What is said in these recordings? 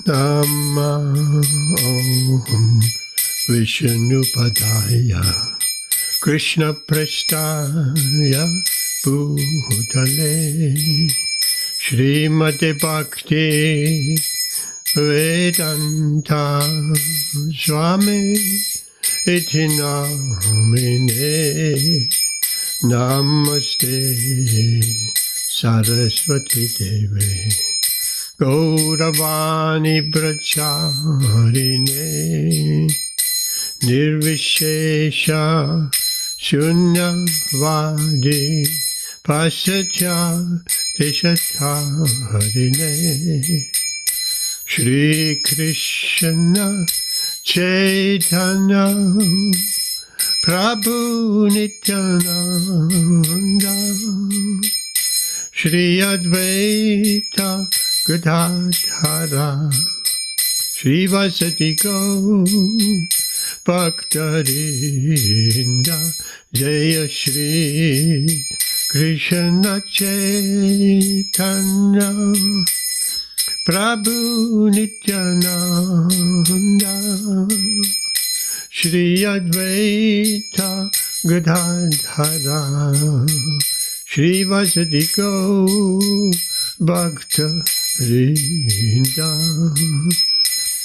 Nama Om Vishnupadaya Krishna Prasthaya Bhutale Srimate Bhakti Vedanta Swami Iti Namine Namaste Saraswati Devi Gauravani Bracharine Nirvishesha Shunyavadi Pasatya Deshatarine Shri Krishna Chaitanya Prabhu Nityananda Shri Advaita Gadadhara Shri Vasati Gaur Bhaktarinda Jaya Shri Krishna Chaitanya Prabhu Nityananda Shri Advaita Gadadhara Shri Vasati Gaur Bhaktarinda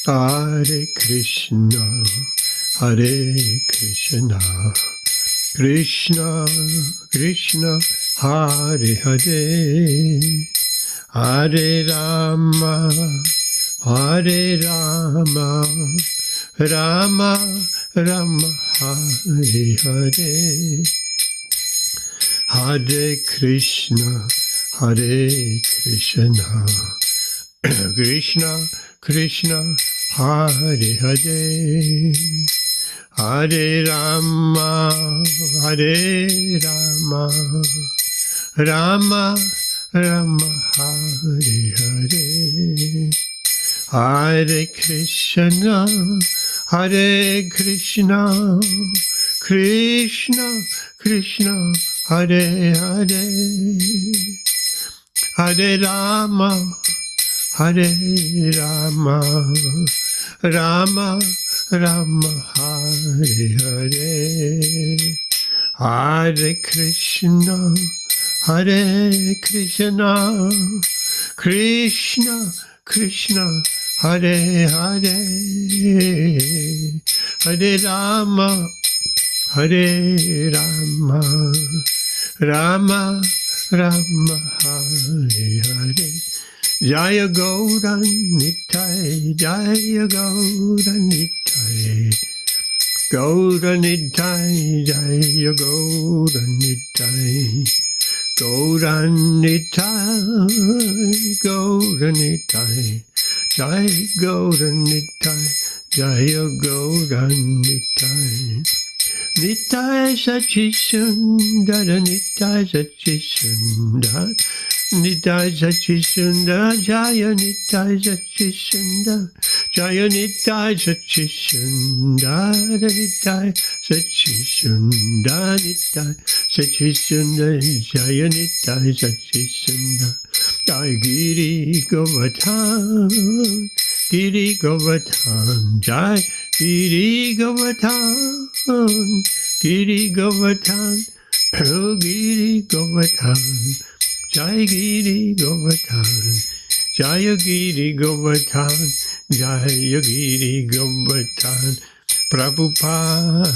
Hare Krishna Krishna Krishna Hare Hare Hare Rama Rama Rama Hare Hare Hare Krishna Krishna Krishna Hare Hare Hare Rama Rama Rama Hare Hare Hare Krishna Krishna Krishna Hare Hare Hare Rama Rama Rama Hare Hare Hare Krishna Krishna Krishna Hare Hare Hare Rama Rama Rama Hare Hare Jaya Gaura Nitai Gaura Nitai Gaura Nitai Jaya Gaura Nitai Gaura Nitai Jaya Gaura Nitai Jaya Gaura Nitai Nitai Sachisundara Nitai Sachisundara Nitai Sachisundara Jaya Nitai Sachisundara Jaya Nitai Sachisundara Nitai Sachisundara Nitai Sachisundara Jaya Nitai Sachisundara Jaya Giri Govardhan Jai Giri Govardhan Giri Govardhan Jai Giri Govardhan Jaya Giri Govardhan Jaya Giri Govardhan Prabhupada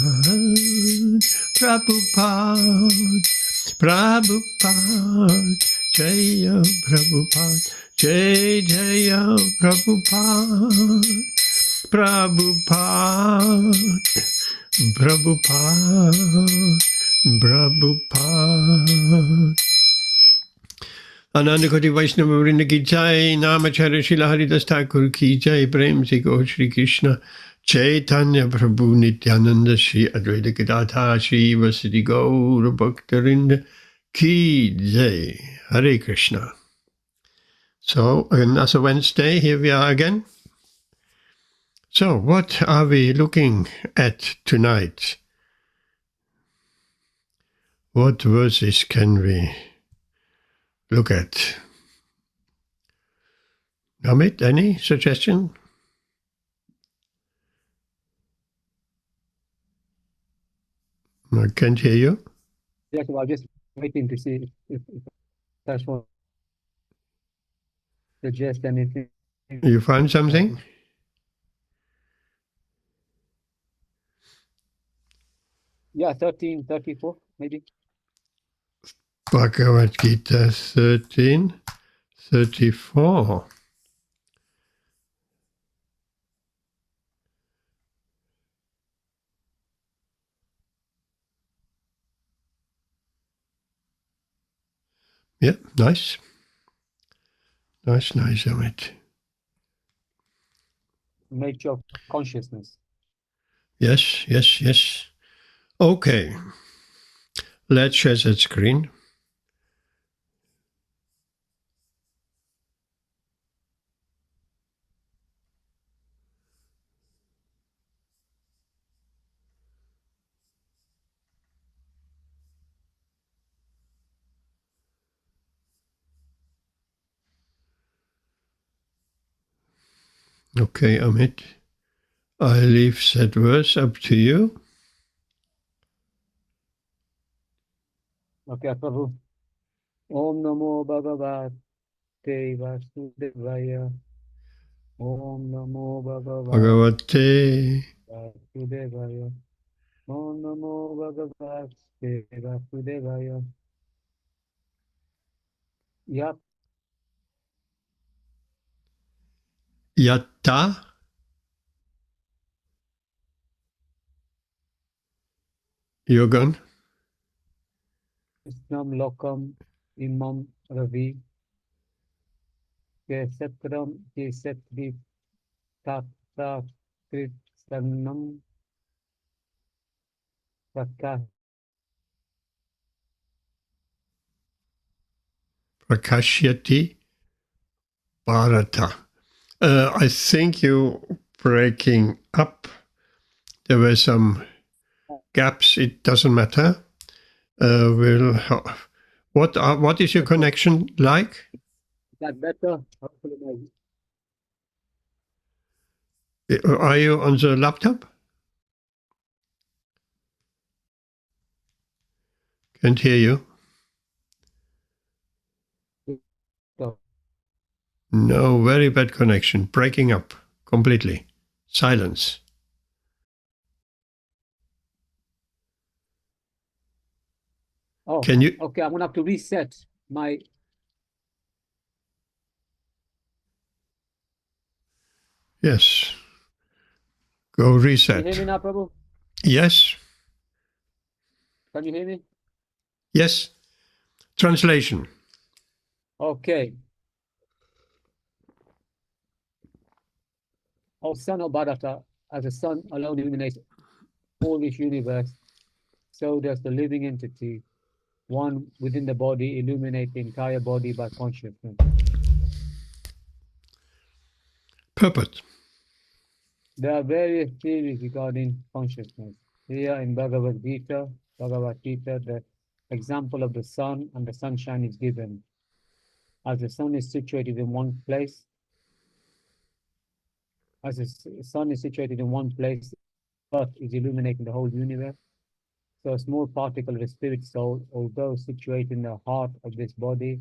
Jaya Prabhupada Jaya Prabhupada Ananda Koti Vaishnava Vrinda Ki Jai Namacharya Srila Haridas Thakur Ki Jai Prem Se Go Shri Krishna Chaitanya Prabhu Nityananda Shri Advaita Gadadhara Shri Vasati Gaura Bhaktarinda Ki Jai Hare Krishna. So, another Wednesday, here we are again. So, what are we looking at tonight? What verses can we look at? Amit, any suggestion? I can't hear you. Yes, I was just waiting to see if that's what suggest anything. You find something? Yeah, 1334, maybe. Bhagavad Gītā 13:34. Yeah, nice. Nice, Amit. Nature of consciousness. Yes. Okay. Let's share that screen. Okay, Amit. I leave that verse up to you. Okay, Prabhu. Om Namo Bhagavate Vasudevaya. Om Namo Bhagavate Vasudevaya. Om Namo Bhagavate Vasudevaya. Yep. Yatta Yogan Isnam Lokam Imam Ravi. Kesatram Kesatri Tata Kritsanam Prakah. Prakashyati Bharata. I think you breaking up. There were some gaps. It doesn't matter. What is your connection like? Is that better? Are you on the laptop? Can't hear you. No, very bad connection. Breaking up completely. Silence. Oh, Can you? okay, I'm gonna have to reset my. Yes. Go reset. Can you hear me now, Prabhu? Yes. Can you hear me? Yes. Translation. Okay. O son of Bharata, as the sun alone illuminates all this universe, so does the living entity, one within the body, illuminate the entire body by consciousness. Purport. There are various theories regarding consciousness. Here in Bhagavad Gītā, the example of the sun and the sunshine is given. As the sun is situated in one place, Earth is illuminating the whole universe. So a small particle of the spirit soul, although situated in the heart of this body,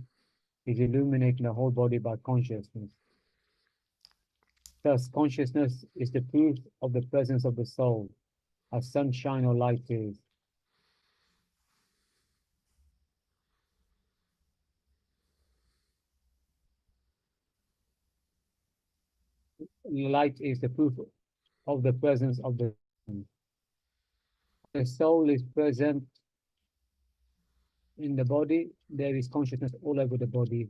is illuminating the whole body by consciousness. Thus, consciousness is the proof of the presence of the soul, as sunshine or light is. Light is the proof of the presence of the soul. The soul is present in the body, there is consciousness all over the body.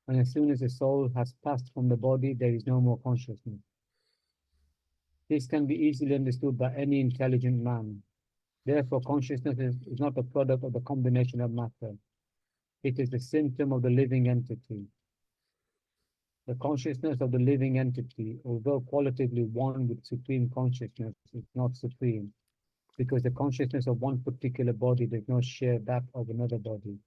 And as soon as the soul has passed from the body, there is no more consciousness. This can be easily understood by any intelligent man. Therefore, consciousness is not a product of the combination of matter. It is the symptom of the living entity. The consciousness of the living entity, although qualitatively one with supreme consciousness, is not supreme, because the consciousness of one particular body does not share that of another body.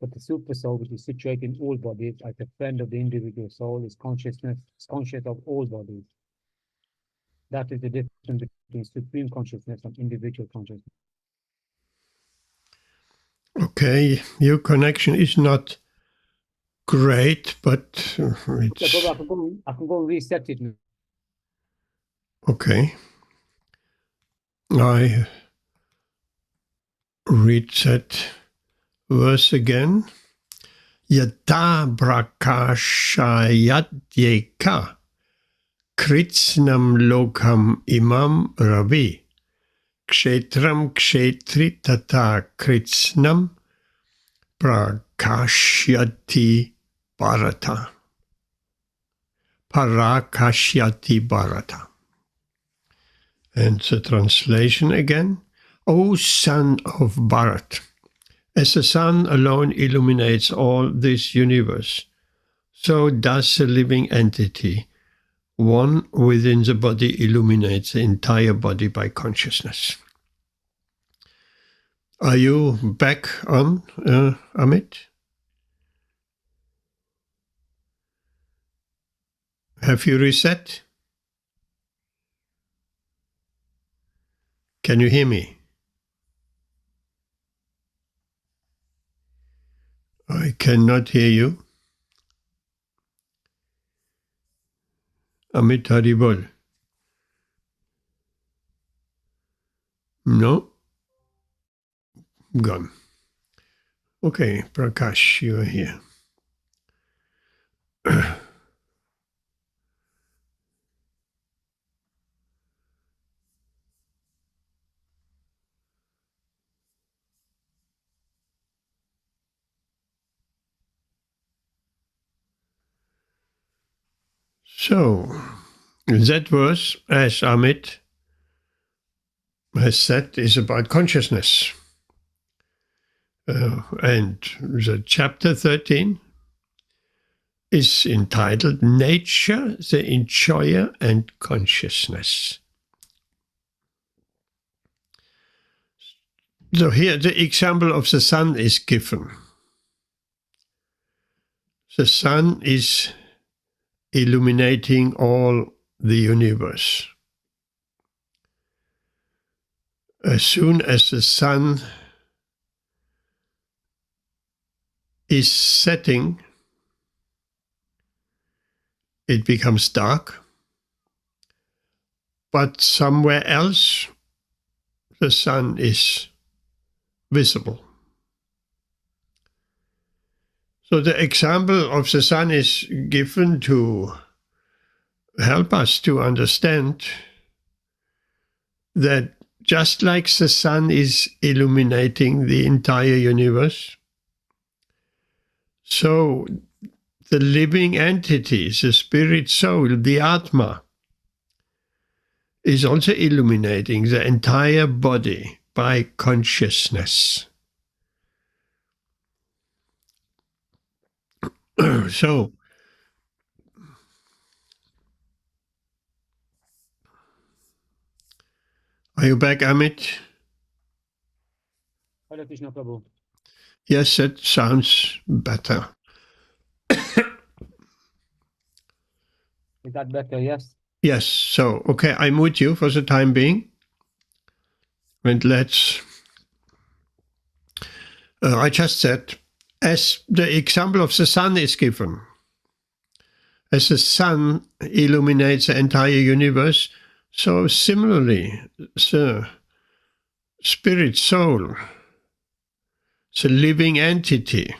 But the super soul, which is situated in all bodies, like a friend of the individual soul, is conscious of all bodies. That is the difference between supreme consciousness and individual consciousness. Okay, your connection is not great, but Okay, it's Baba, I can go and reset it now. okay. I read that verse again. Yata prakashayadyeka kritsnam lokam imam ravi kshetram kshetri tata kritsnam prakashyati bharata. Parakashyati bharata. And the translation again. O son of Bharat, as the sun alone illuminates all this universe, so does the living entity, one within the body, illuminates the entire body by consciousness. Are you back on, Amit? Have you reset? Can you hear me? I cannot hear you. Amit Haribol. No. Gone. Okay, Prakash, you are here. So, that verse, as Amit has said, is about consciousness. And the chapter 13 is entitled Nature, the Enjoyer and Consciousness. So here the example of the sun is given. The sun is illuminating all the universe. As soon as the sun is setting, it becomes dark, but somewhere else the sun is visible. So the example of the sun is given to help us to understand that just like the sun is illuminating the entire universe, so the living entity, the spirit soul, the Atma, is also illuminating the entire body by consciousness. So, are you back, Amit? Hare Krishna Prabhu. Yes, that sounds better. Is that better? Yes. Yes, so, okay, I mute you for the time being. And let's... I just said, as the example of the sun is given, as the sun illuminates the entire universe, so similarly, the spirit soul, the living entity.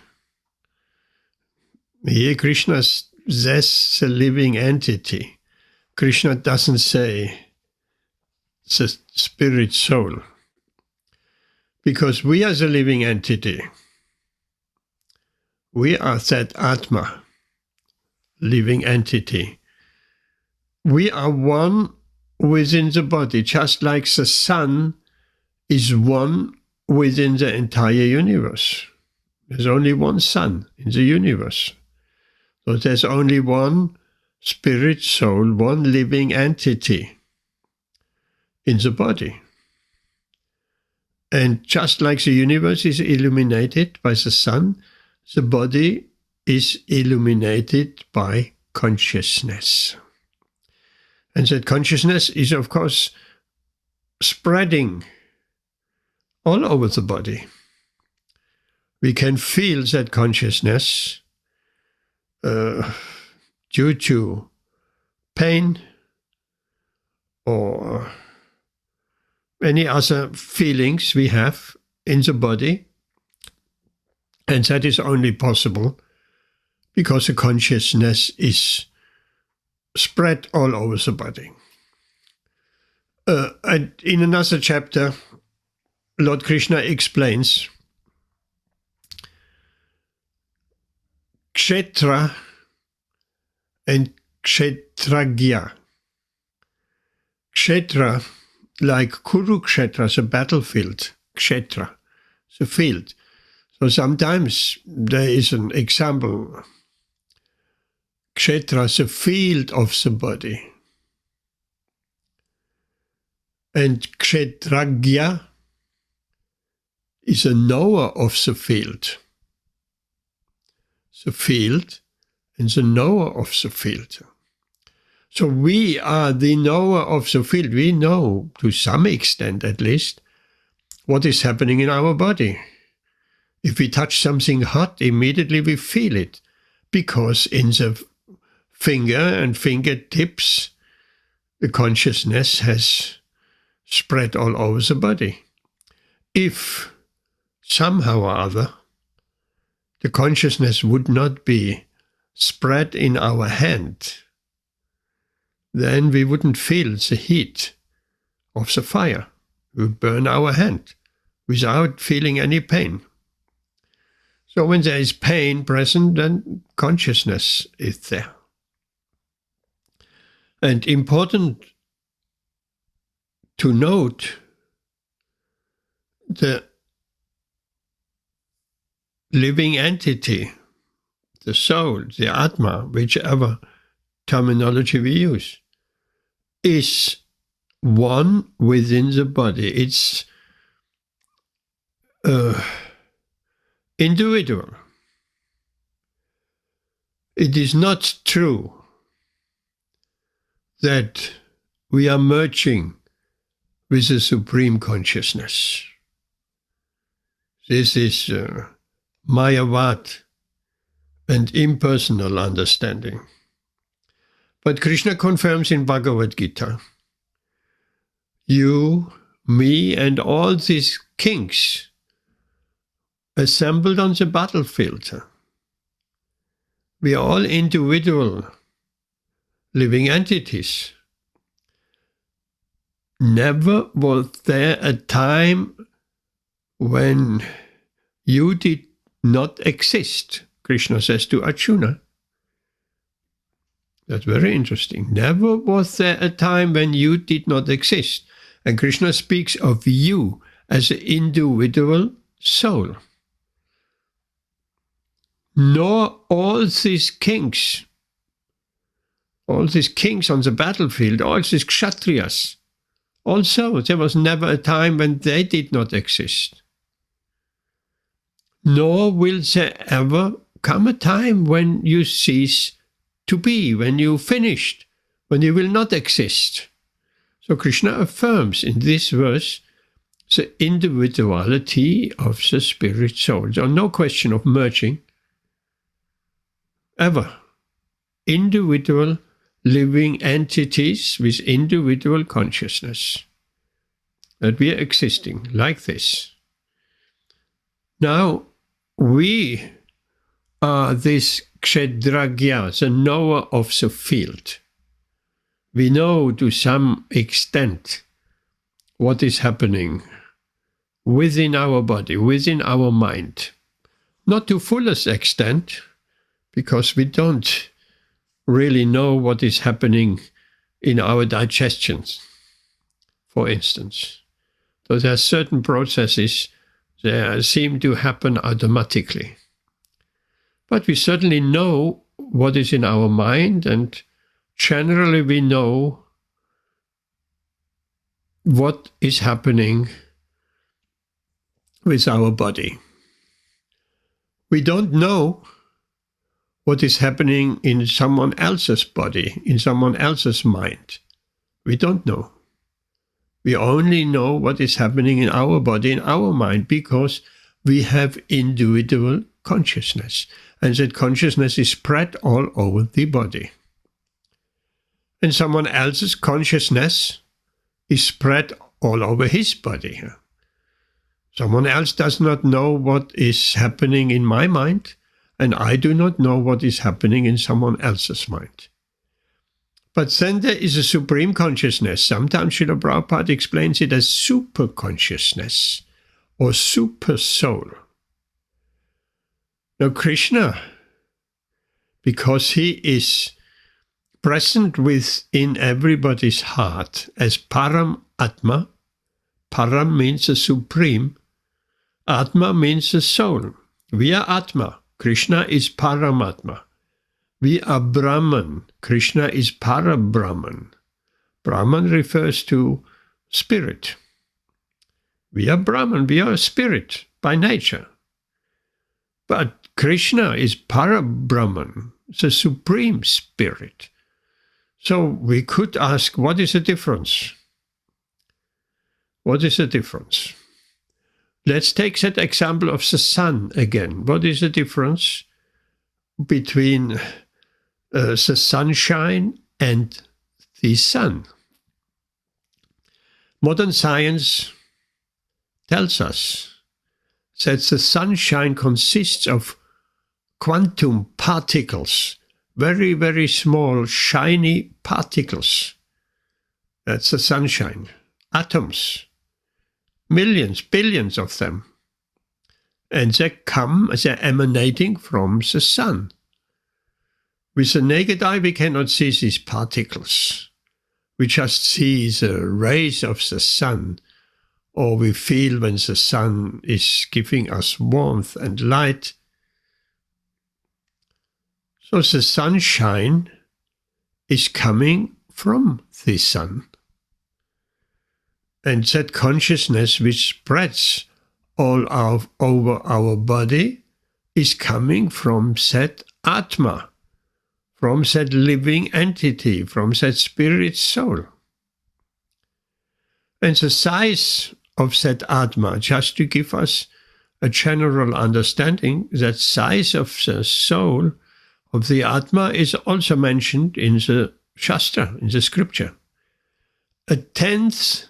Here Krishna says the living entity. Krishna doesn't say the spirit soul. Because we are the living entity. We are that Atma, living entity. We are one within the body, just like the sun is one within the entire universe. There's only one sun in the universe. So there's only one spirit soul, one living entity in the body. And just like the universe is illuminated by the sun, the body is illuminated by consciousness. And that consciousness is, of course, spreading all over the body. We can feel that consciousness due to pain or any other feelings we have in the body. And that is only possible because the consciousness is spread all over the body. And in another chapter, Lord Krishna explains Kshetra and Kshetragya. Kshetra, like Kurukshetra, the battlefield, Kshetra, the field. So sometimes there is an example, Kshetra, the field of the body. And Kshetragya is a knower of the field. The field and the knower of the field. So we are the knower of the field. We know, to some extent at least, what is happening in our body. If we touch something hot, immediately we feel it, because in the finger and fingertips, the consciousness has spread all over the body. If somehow or other the consciousness would not be spread in our hand, then we wouldn't feel the heat of the fire. It would burn our hand without feeling any pain. So when there is pain present, then consciousness is there. And important to note, the living entity, the soul, the Atma, whichever terminology we use, is one within the body. It's individual. It is not true that we are merging with the Supreme Consciousness. This is Mayavad and impersonal understanding. But Krishna confirms in Bhagavad Gītā, you, me, and all these kings assembled on the battlefield, we are all individual living entities. Never was there a time when you did not exist, Krishna says to Arjuna. That's very interesting. Never was there a time when you did not exist. And Krishna speaks of you as an individual soul. Nor all these kings on the battlefield, all these kshatriyas, also there was never a time when they did not exist. Nor will there ever come a time when you cease to be, when you finished, when you will not exist. So Krishna affirms in this verse the individuality of the spirit soul. So no question of merging, ever. Individual living entities with individual consciousness. That we are existing like this. Now, we are this Kshetragya, the knower of the field. We know to some extent what is happening within our body, within our mind. Not to fullest extent, because we don't really know what is happening in our digestions, for instance. So there are certain processes that seem to happen automatically. But we certainly know what is in our mind, and generally we know what is happening with our body. We don't know what is happening in someone else's body, in someone else's mind. We don't know. We only know what is happening in our body, in our mind, because we have individual consciousness. And that consciousness is spread all over the body. And someone else's consciousness is spread all over his body. Someone else does not know what is happening in my mind, and I do not know what is happening in someone else's mind. But then there is a supreme consciousness. Sometimes Srila Prabhupada explains it as super consciousness or super soul. Now Krishna, because he is present within everybody's heart as Param Atma. Param means a supreme. Atma means a soul. We are Atma. Krishna is Paramatma. We are Brahman. Krishna is Para-Brahman. Brahman refers to spirit. We are Brahman. We are a spirit by nature. But Krishna is Para-Brahman, the supreme spirit. So we could ask, what is the difference? What is the difference? Let's take that example of the sun again. What is the difference between the sunshine and the sun? Modern science tells us that the sunshine consists of quantum particles, very, very small, shiny particles. That's the sunshine. Atoms. Millions, billions of them. And they're emanating from the sun. With the naked eye, we cannot see these particles. We just see the rays of the sun, or we feel when the sun is giving us warmth and light. So the sunshine is coming from the sun. And that consciousness which spreads all over our body is coming from that Atma, from that living entity, from that spirit soul. And the size of that Atma, just to give us a general understanding, that size of the soul of the Atma is also mentioned in the Shastra, in the scripture. 1/10,000th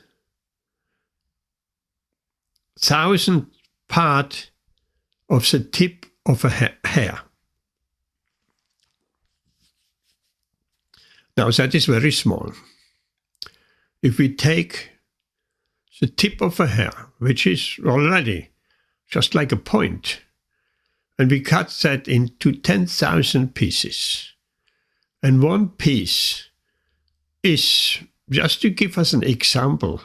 part of the tip of a hair. Now that is very small. If we take the tip of a hair, which is already just like a point, and we cut that into 10,000 pieces, and one piece is, just to give us an example,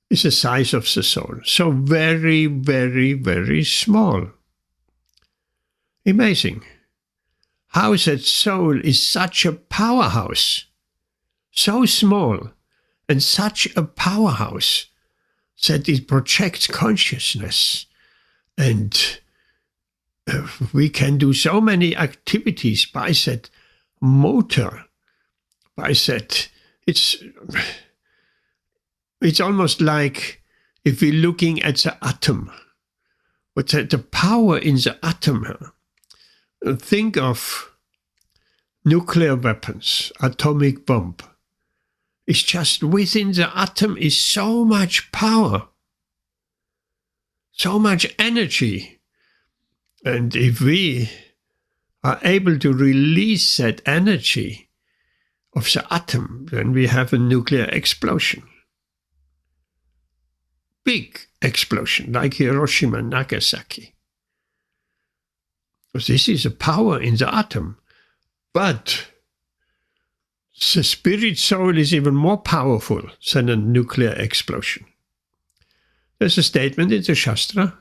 is the size of the soul. So very, very, very small. Amazing. How that soul is such a powerhouse. So small and such a powerhouse that it projects consciousness. And we can do so many activities by that motor, by that. It's almost like if we're looking at the atom, what's the power in the atom? Think of nuclear weapons, atomic bomb. It's just within the atom is so much power, so much energy. And if we are able to release that energy of the atom, then we have a nuclear explosion. Big explosion, like Hiroshima and Nagasaki. This is a power in the atom. But the spirit soul is even more powerful than a nuclear explosion. There's a statement in the Shastra.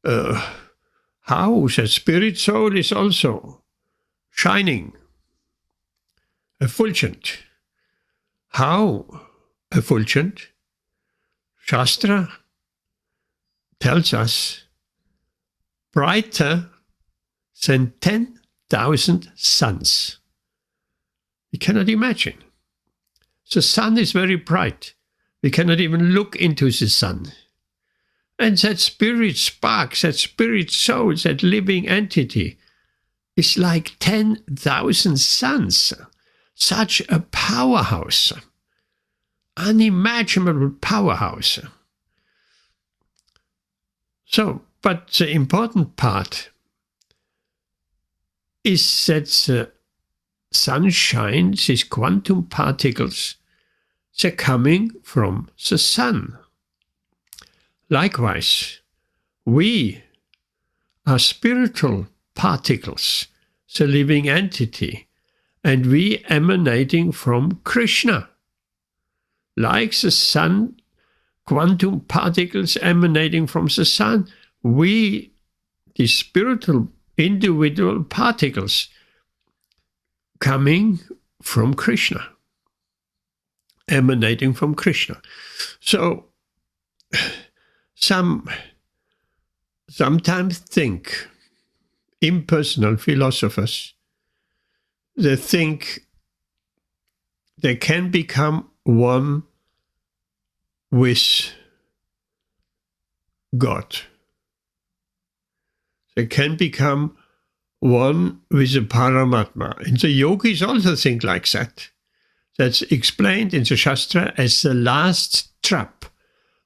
How the spirit soul is also shining, effulgent. How effulgent? Shastra tells us brighter than 10,000 suns. We cannot imagine. The sun is very bright. We cannot even look into the sun. And that spirit spark, that spirit soul, that living entity is like 10,000 suns. Such a powerhouse. Unimaginable powerhouse. So, but the important part is that the sunshine, these quantum particles, they're coming from the sun. Likewise, we are spiritual particles, the living entity, and we emanating from Krishna. Like the sun, quantum particles emanating from the sun, we, the spiritual individual particles, coming from Krishna, emanating from Krishna. So, sometimes think, impersonal philosophers, they think they can become one with God. They can become one with the Paramatma. And the yogis also think like that. That's explained in the Shastra as the last trap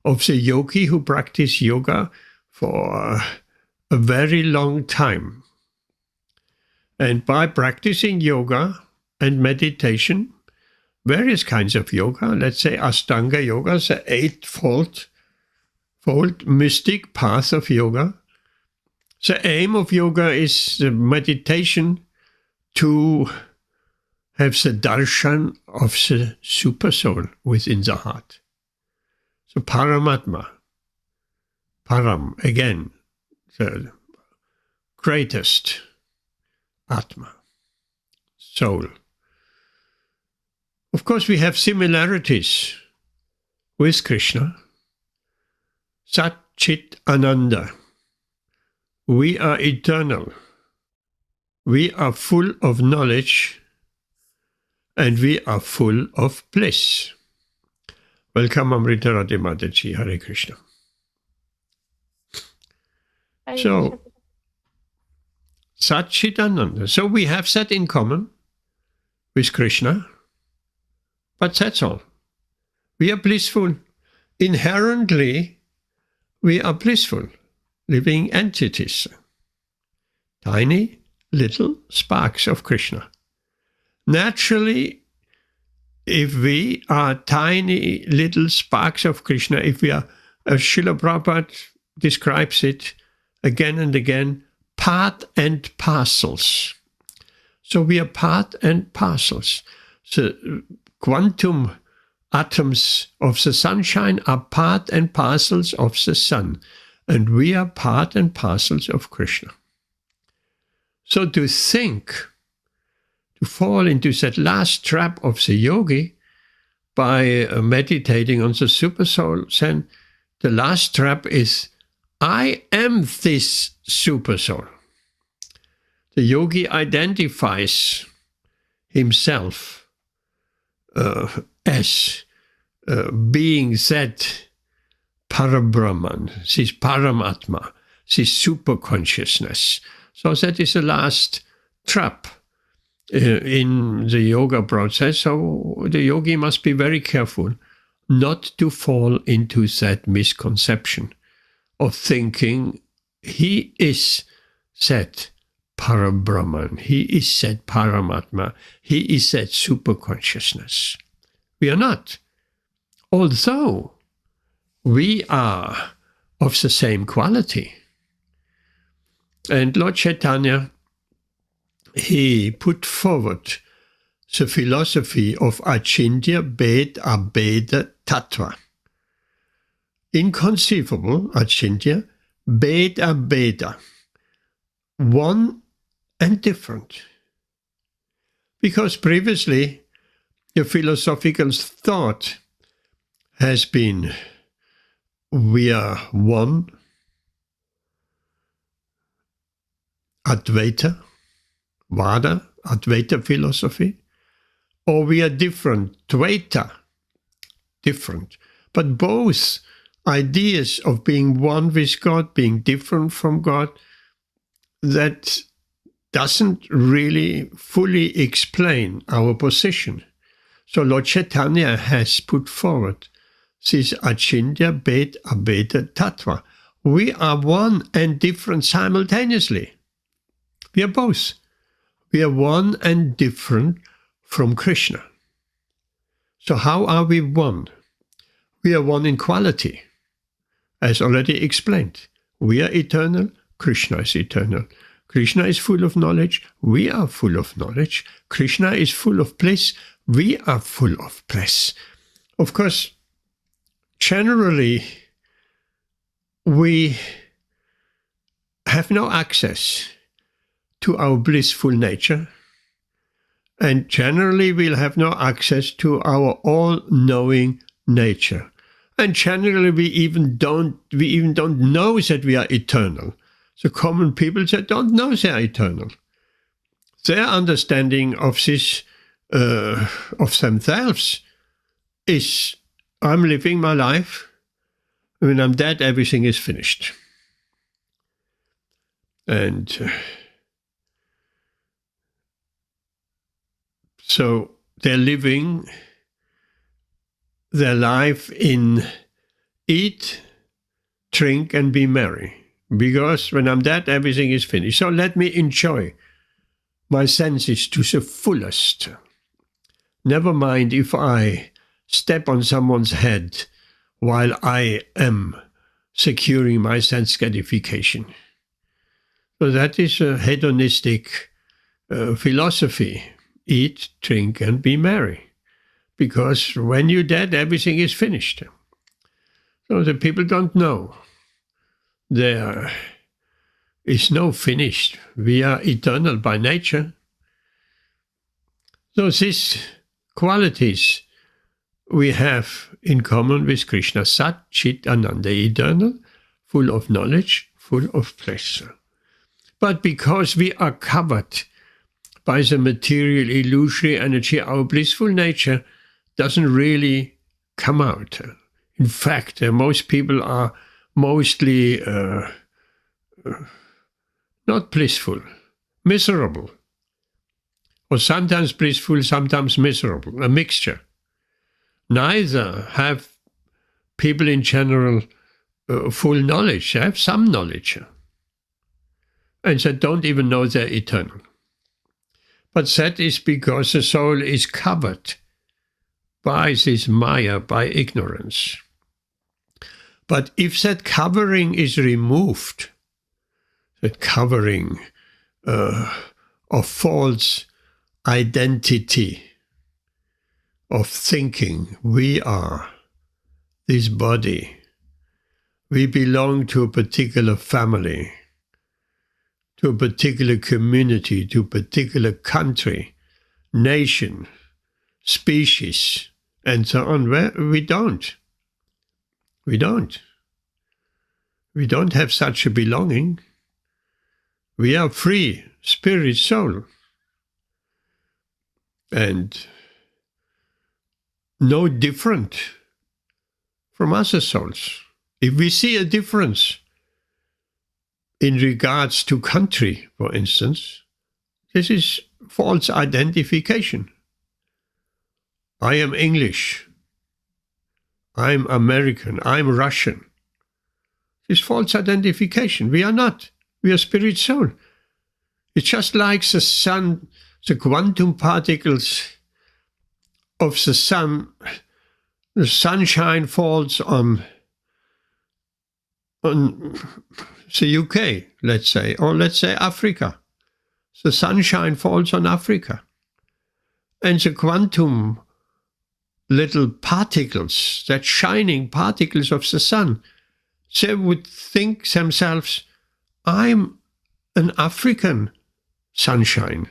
of the yogi who practice yoga for a very long time. And by practicing yoga and meditation, various kinds of yoga, let's say Ashtanga yoga, the eightfold mystic path of yoga. The aim of yoga is the meditation to have the darshan of the supersoul within the heart. So Paramatma, Param, again, the greatest Atma, soul. Of course, we have similarities with Krishna. Sat Chit Ananda. We are eternal. We are full of knowledge and we are full of bliss. Welcome, Amrita Radhe Mataji. Hare Krishna. So, Sat Chit Ananda. So we have that in common with Krishna, but that's all. We are blissful. Inherently, we are blissful, living entities. Tiny little sparks of Krishna. Naturally, if we are tiny little sparks of Krishna, if we are, as Srila Prabhupada describes it again and again, part and parcels. So we are part and parcels. The quantum atoms of the sunshine are part and parcels of the sun, and we are part and parcels of Krishna. So to think, to fall into that last trap of the yogi by meditating on the supersoul, then the last trap is, I am this supersoul. The yogi identifies himself as being that Parabrahman, this Paramatma, this super consciousness. So that is the last trap in the yoga process. So the yogi must be very careful not to fall into that misconception of thinking he is that Parabrahman, he is that Paramatma, he is that super consciousness. We are not. Although we are of the same quality. And Lord Chaitanya, he put forward the philosophy of Achintya Bed Abeda Tattva. Inconceivable, Achintya, Bed Abeda. One and different. Because previously, the philosophical thought has been, we are one, Advaita, Vada, Advaita philosophy, or we are different, Dvaita, different. But both ideas of being one with God, being different from God, that doesn't really fully explain our position. So Lord Chaitanya has put forward this Achintya Bhed Abheda Tattva. We are one and different simultaneously. We are both. We are one and different from Krishna. So how are we one? We are one in quality, as already explained. We are eternal, Krishna is eternal. Krishna is full of knowledge, we are full of knowledge. Krishna is full of bliss, we are full of bliss. Of course, generally, we have no access to our blissful nature, and generally we'll have no access to our all-knowing nature. And generally we even don't know that we are eternal. The common people that don't know they are eternal. Their understanding of this, of themselves, is I'm living my life. When I'm dead, everything is finished. And so they're living their life in eat, drink, and be merry. Because when I'm dead, everything is finished. So let me enjoy my senses to the fullest. Never mind if I step on someone's head while I am securing my sense gratification. So that is a hedonistic philosophy. Eat, drink, and be merry. Because when you're dead, everything is finished. So the people don't know. There is no finished. We are eternal by nature. So these qualities we have in common with Krishna. Sat, Chit, Ananda, eternal, full of knowledge, full of pleasure. But because we are covered by the material illusory energy, our blissful nature doesn't really come out. In fact, most people are mostly not blissful, miserable. Or sometimes blissful, sometimes miserable, a mixture. Neither have people in general full knowledge. They have some knowledge. And they don't even know they're eternal. But that is because the soul is covered by this Maya, by ignorance. But if that covering is removed, that covering of false identity, of thinking, we are this body, we belong to a particular family, to a particular community, to a particular country, nation, species, and so on. We don't. We don't. We don't have such a belonging. We are free, spirit, soul. And no different from other souls. If we see a difference in regards to country, for instance, this is false identification. I am English. I'm American. I'm Russian. This false identification. We are not. We are spirit soul. It's just like the sun, the quantum particles of the sun. The sunshine falls on the UK, let's say, or let's say Africa. The sunshine falls on Africa. And the quantum little particles, that shining particles of the sun, they would think themselves, I'm an African sunshine.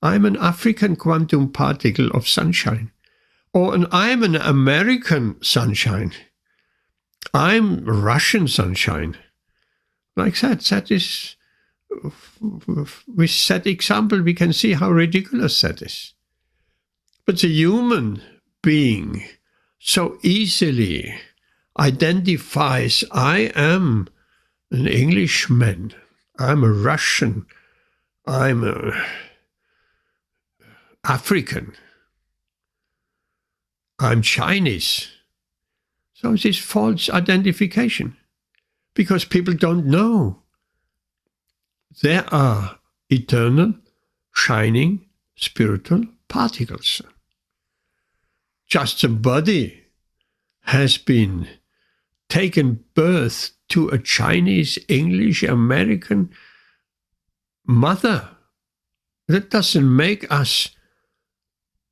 I'm an African quantum particle of sunshine. Or I'm an American sunshine. I'm Russian sunshine. Like that. That is with that example, we can see how ridiculous that is. But the human being so easily identifies, I am an Englishman, I'm a Russian, I'm a African, I'm Chinese. So this false identification, because people don't know. There are eternal, shining, spiritual particles. Just the body has been taken birth to a Chinese, English, American mother. That doesn't make us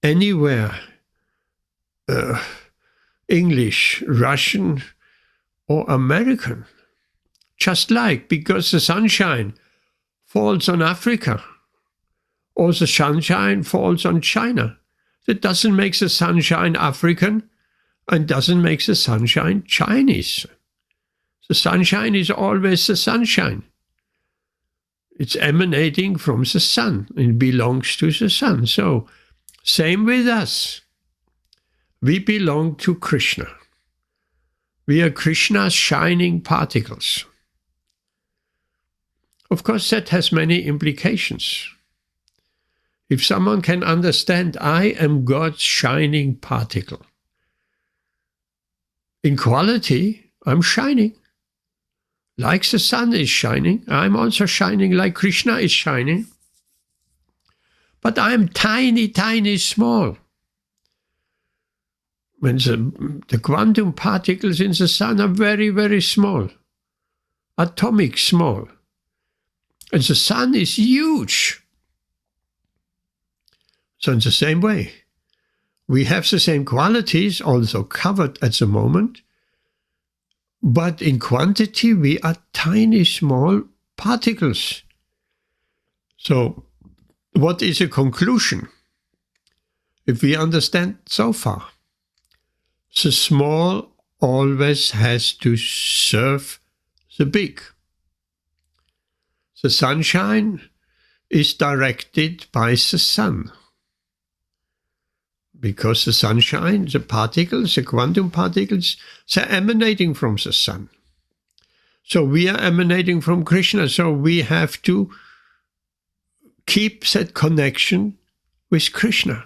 anywhere English, Russian, or American. Just like because the sunshine falls on Africa or the sunshine falls on China. That doesn't make the sunshine African and doesn't make the sunshine Chinese. The sunshine is always the sunshine. It's emanating from the sun. It belongs to the sun. So, same with us. We belong to Krishna. We are Krishna's shining particles. Of course, that has many implications. If someone can understand, I am God's shining particle. In quality, I'm shining. Like the sun is shining, I'm also shining like Krishna is shining. But I'm tiny, tiny small. When the quantum particles in the sun are very, very small, atomic small. And the sun is huge. So in the same way, we have the same qualities, also covered at the moment, but in quantity we are tiny, small particles. So what is a conclusion? If we understand so far, the small always has to serve the big. The sunshine is directed by the sun. Because the sunshine, the particles, the quantum particles, they're emanating from the sun. So we are emanating from Krishna, so we have to keep that connection with Krishna.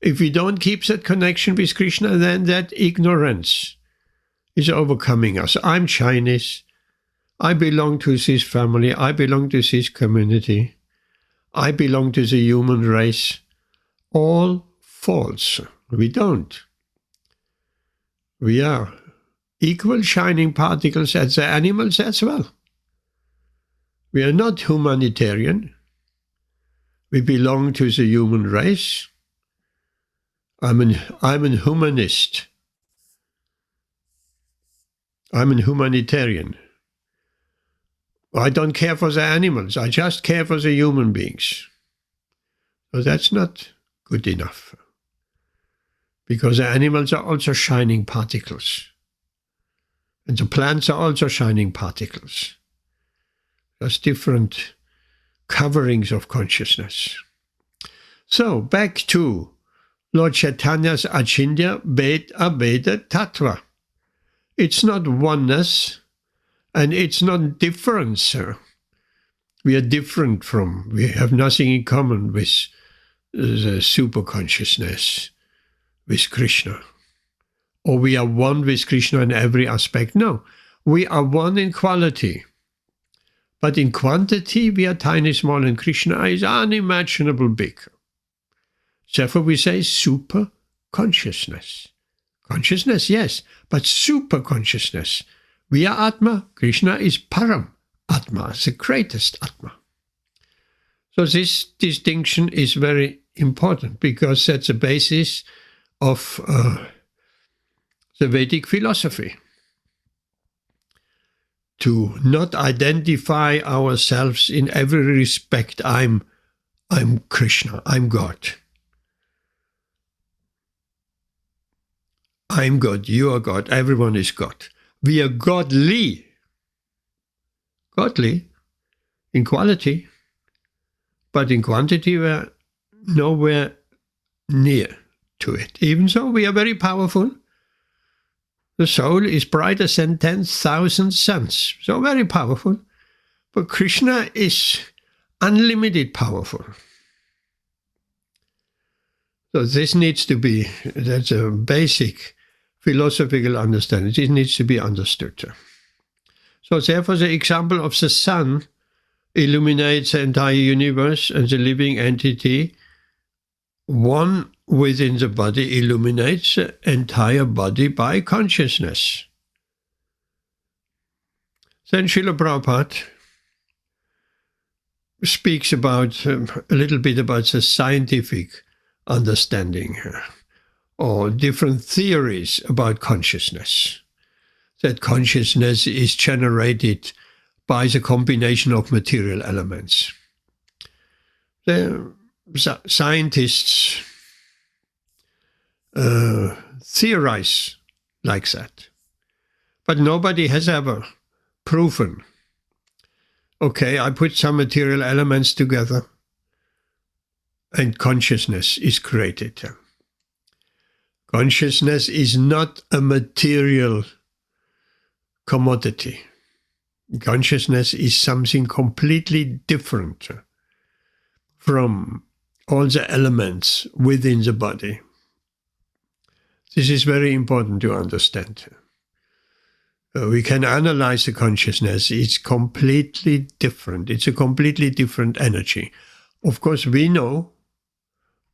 If we don't keep that connection with Krishna, then that ignorance is overcoming us. I'm Chinese. I belong to this family. I belong to this community. I belong to the human race. All false. We don't. We are equal shining particles as the animals as well. We are not humanitarian. We belong to the human race. I'm an humanist. I'm a humanitarian. I don't care for the animals. I just care for the human beings. So that's not good enough. Because the animals are also shining particles. And the plants are also shining particles. There's different coverings of consciousness. So, back to Lord Chaitanya's Achintya Bhed Abheda Tattva. It's not oneness, and it's not difference. We are different from, we have nothing in common with the super consciousness, with Krishna. Or we are one with Krishna in every aspect. No, we are one in quality. But in quantity, we are tiny, small, and Krishna is unimaginable big. Therefore, we say super consciousness. Consciousness, yes, but super consciousness. We are Atma, Krishna is Param Atma, the greatest Atma. So this distinction is very important because that's the basis of the Vedic philosophy. To not identify ourselves in every respect, I'm Krishna, I'm God. I'm God, you are God, everyone is God. We are godly. Godly, in quality, but in quantity we're nowhere near to it. Even so, we are very powerful. The soul is brighter than 10,000 suns, so very powerful. But Krishna is unlimited powerful. So this needs to be, that's a basic philosophical understanding. This needs to be understood. So therefore the example of the sun illuminates the entire universe, and the living entity, one within the body, illuminates the entire body by consciousness. Then Srila Prabhupada speaks about a little bit about the scientific understanding or different theories about consciousness. That consciousness is generated by the combination of material elements. The scientists theorize like that, but nobody has ever proven, okay, I put some material elements together and consciousness is created. Consciousness is not a material commodity. Consciousness is something completely different from all the elements within the body. This is very important to understand. We can analyze the consciousness. It's completely different. It's a completely different energy. Of course, we know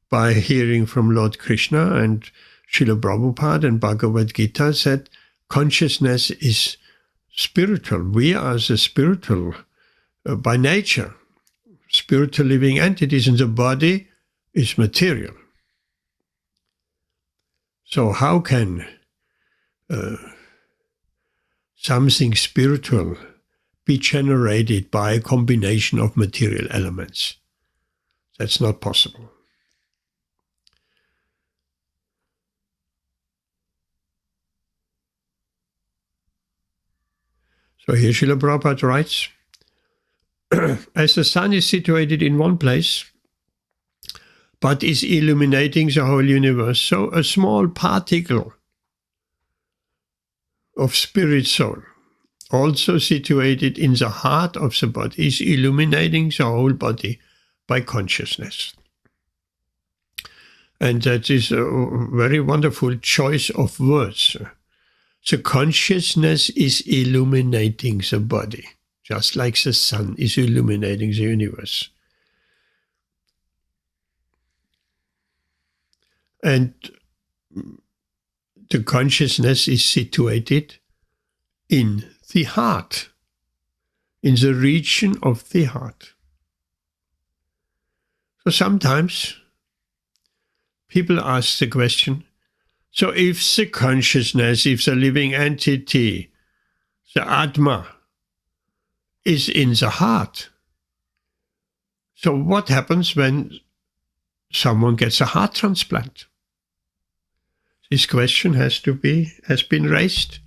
by hearing from Lord Krishna and Srila Prabhupada and Bhagavad Gītā that consciousness is spiritual. We are the spiritual by nature, spiritual living entities, and the body is material. So how can something spiritual be generated by a combination of material elements? That's not possible. So here Srila Prabhupada writes, as the sun is situated in one place, but is illuminating the whole universe, so a small particle of spirit soul, also situated in the heart of the body, is illuminating the whole body by consciousness. And that is a very wonderful choice of words. The consciousness is illuminating the body, just like the sun is illuminating the universe. And the consciousness is situated in the heart, in the region of the heart. So sometimes people ask the question, so if the consciousness, if the living entity, the Atma, is in the heart, so what happens when someone gets a heart transplant? This question has been raised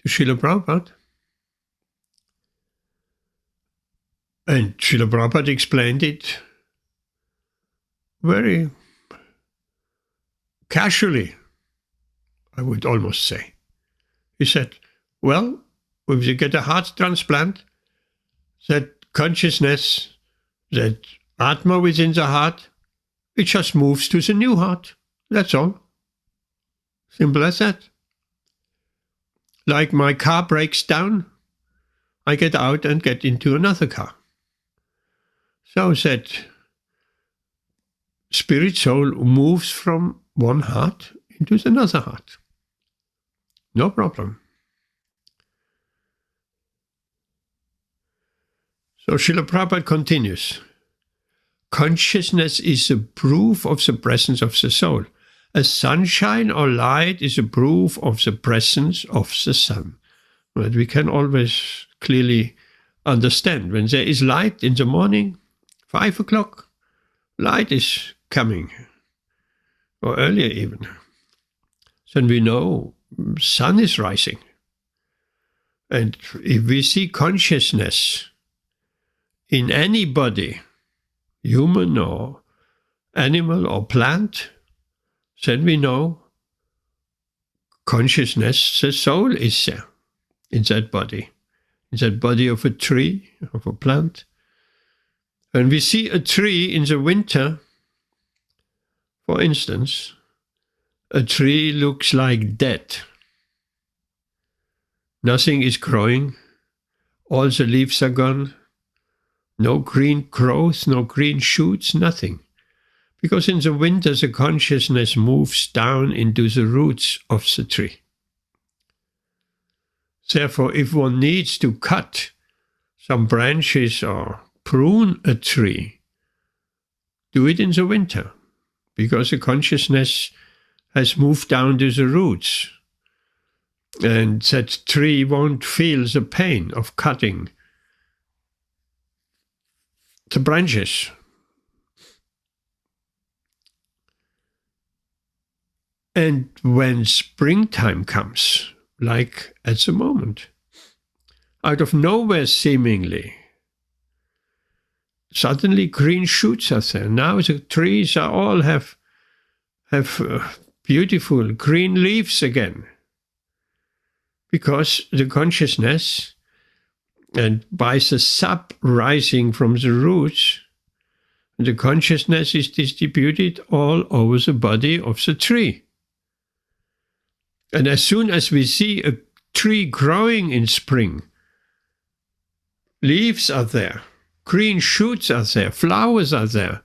to Srila Prabhupada. And Srila Prabhupada explained it very casually, I would almost say. He said, well, if you get a heart transplant, that consciousness, that Atma within the heart, it just moves to the new heart. That's all. Simple as that. Like my car breaks down, I get out and get into another car. So that spirit soul moves from one heart into another heart. No problem. So Srila Prabhupada continues. Consciousness is a proof of the presence of the soul. A sunshine or light is a proof of the presence of the sun. But we can always clearly understand when there is light in the morning, 5 o'clock, light is coming, or earlier even. Then we know sun is rising. And if we see consciousness in any body, human or animal or plant, then we know consciousness, the soul is there in that body of a tree, of a plant. When we see a tree in the winter, for instance, a tree looks like dead. Nothing is growing. All the leaves are gone. No green growth, no green shoots, nothing. Because in the winter, the consciousness moves down into the roots of the tree. Therefore, if one needs to cut some branches or prune a tree, do it in the winter, because the consciousness has moved down to the roots, and that tree won't feel the pain of cutting the branches. And when springtime comes, like at the moment, out of nowhere seemingly, suddenly green shoots are there. Now the trees are all have beautiful green leaves again, because the consciousness, and by the sap rising from the roots, the consciousness is distributed all over the body of the tree. And as soon as we see a tree growing in spring, leaves are there, green shoots are there, flowers are there,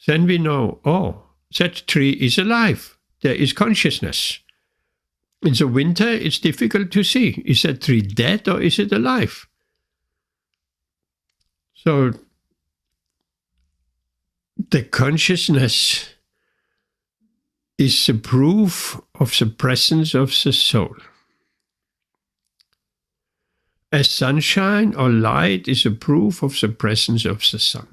then we know, oh, that tree is alive. There is consciousness. In the winter, it's difficult to see. Is that tree dead or is it alive? So the consciousness is the proof of the presence of the soul. As sunshine or light is a proof of the presence of the sun.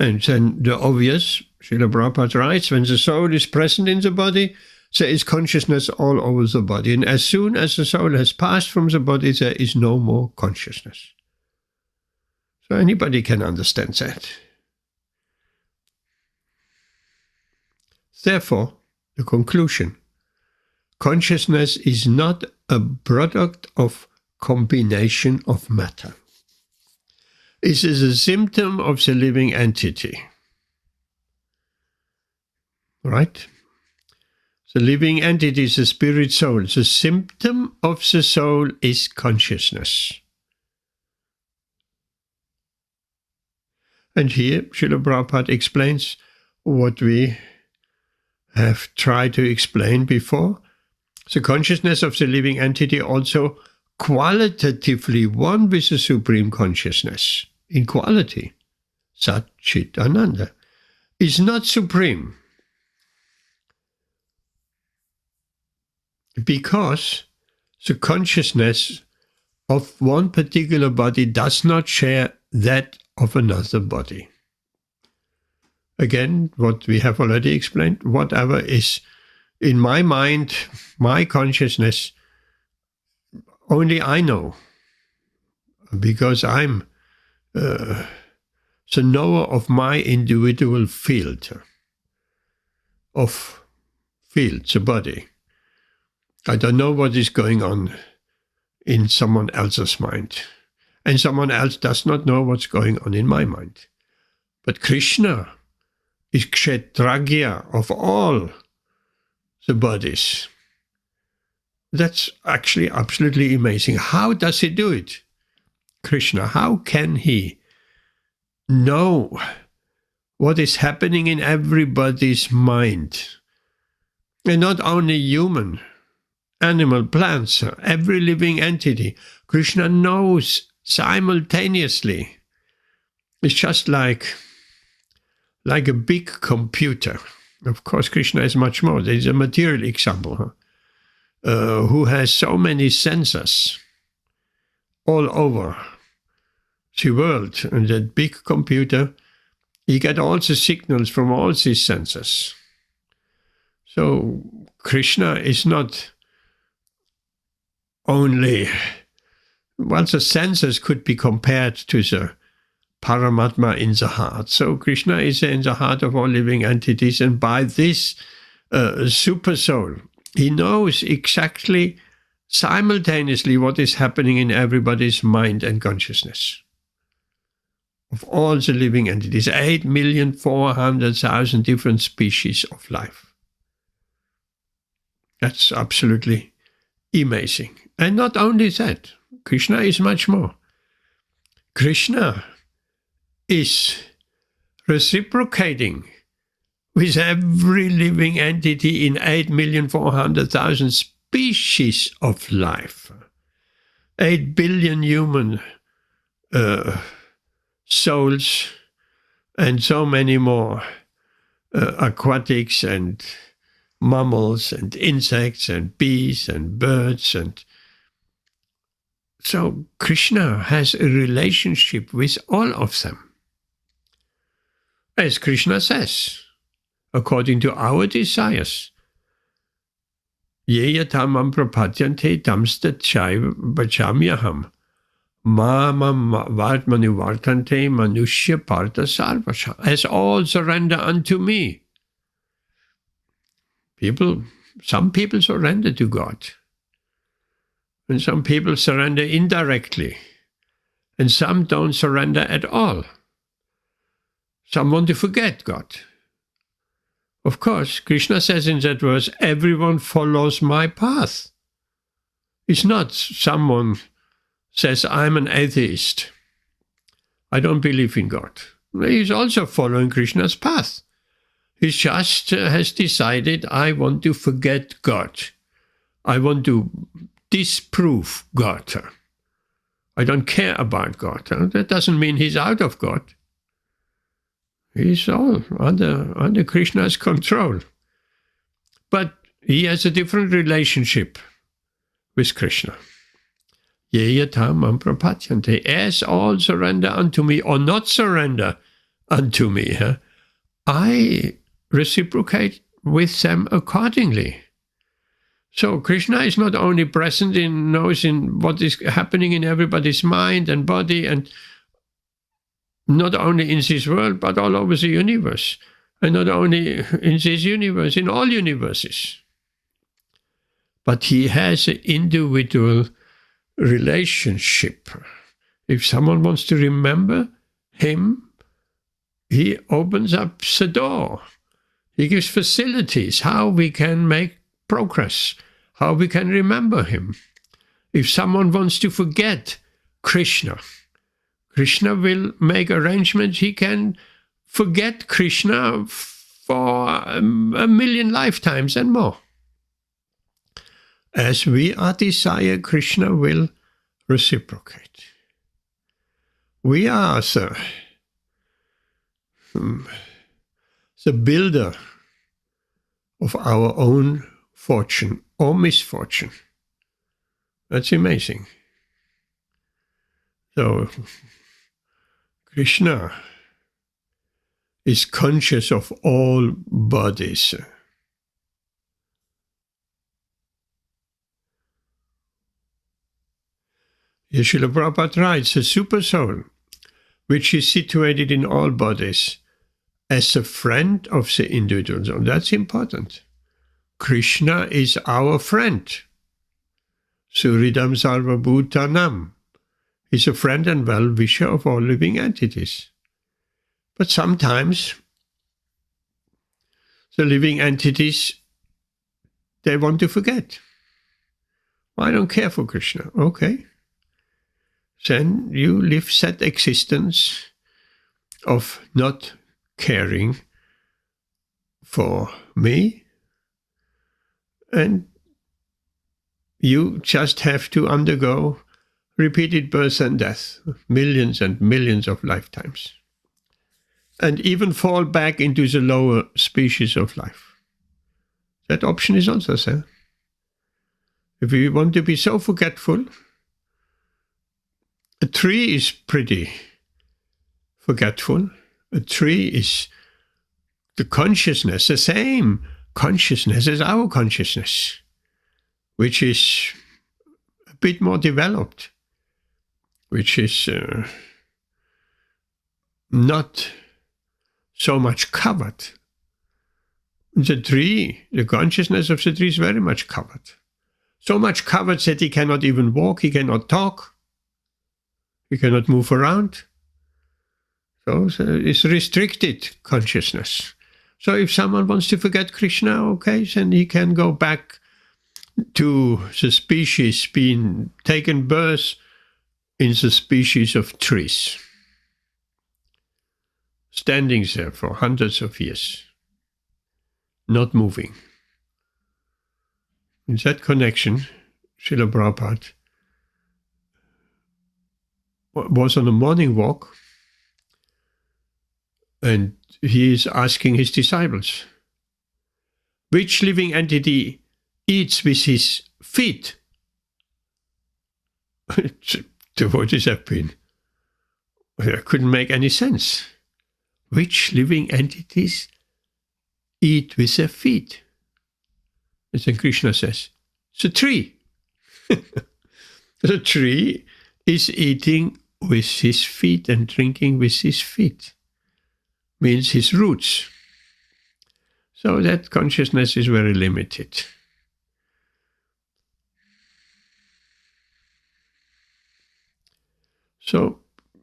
And then the obvious, Srila Prabhupada writes, when the soul is present in the body, there is consciousness all over the body. And as soon as the soul has passed from the body, there is no more consciousness. So anybody can understand that. Therefore, the conclusion, consciousness is not a product of combination of matter. It is a symptom of the living entity. Right? The living entity is the spirit soul. The symptom of the soul is consciousness. And here, Srila Prabhupada explains what we have tried to explain before. The consciousness of the living entity also qualitatively one with the Supreme Consciousness. In quality, Sat Chit Ananda is not supreme, because the consciousness of one particular body does not share that of another body. Again, what we have already explained, whatever is in my mind, my consciousness, only I know, because I'm the knower of my individual field, the body. I don't know what is going on in someone else's mind. And someone else does not know what's going on in my mind. But Krishna is Kshetragya of all the bodies. That's actually absolutely amazing. How does he do it? Krishna, how can he know what is happening in everybody's mind? And not only human, animal, plants, every living entity. Krishna knows simultaneously. It's just like a big computer. Of course, Krishna is much more. There's a material example, who has so many sensors all over the world. And that big computer, he gets all the signals from all these sensors. So Krishna is not only well, the senses could be compared to the Paramatma in the heart. So Krishna is in the heart of all living entities, and by this super soul, he knows exactly simultaneously what is happening in everybody's mind and consciousness. Of all the living entities, 8,400,000 different species of life. That's absolutely amazing. And not only that, Krishna is much more. Krishna is reciprocating with every living entity in 8,400,000 species of life. 8 billion human souls, and so many more aquatics and mammals and insects and bees and birds. And so Krishna has a relationship with all of them. As Krishna says, according to our desires, Ye yatamam prapadyante tamstachaiva bachamyaham. Mama vartmanu vartante manushya partha sarvasha. As all surrender unto me. Some people surrender to God. And some people surrender indirectly. And some don't surrender at all. Some want to forget God. Of course, Krishna says in that verse, everyone follows my path. It's not someone says, I'm an atheist. I don't believe in God. He's also following Krishna's path. He just has decided, I want to forget God. I want to disprove God. I don't care about God. That doesn't mean he's out of God. He's all under Krishna's control. But he has a different relationship with Krishna. Ye yatam prapadyante. As all surrender unto me or not surrender unto me, I reciprocate with them accordingly. So Krishna is not only present knows in what is happening in everybody's mind and body, and not only in this world, but all over the universe. And not only in this universe, in all universes. But he has an individual relationship. If someone wants to remember him, he opens up the door. He gives facilities how we can make progress, how we can remember him. If someone wants to forget Krishna, Krishna will make arrangements. He can forget Krishna for a million lifetimes and more. As we are desire, Krishna will reciprocate. We are the builder of our own fortune or misfortune. That's amazing. So, Krishna is conscious of all bodies. Srila Prabhupada writes, the super soul, which is situated in all bodies, as a friend of the individual soul. That's important. Krishna is our friend. Suridam Sarva Bhutanam. He's a friend and well-wisher of all living entities. But sometimes the living entities, they want to forget. I don't care for Krishna. Okay. Then you live that existence of not caring for me, and you just have to undergo repeated birth and death, millions and millions of lifetimes, and even fall back into the lower species of life. That option is also there. If you want to be so forgetful, a tree is pretty forgetful. A tree is the consciousness, the same consciousness as our consciousness, which is a bit more developed. which is not so much covered. The tree, the consciousness of the tree is very much covered. So much covered that he cannot even walk, he cannot talk, he cannot move around. So it's restricted consciousness. So if someone wants to forget Krishna, okay, then he can go back to the species being taken birth in the species of trees, standing there for hundreds of years, not moving. In that connection, Srila Prabhupada was on a morning walk, and he is asking his disciples, which living entity eats with his feet? The devotees have been, I couldn't make any sense. Which living entities eat with their feet? And then Krishna says, the tree. The tree is eating with his feet and drinking with his feet. Means his roots. So that consciousness is very limited. So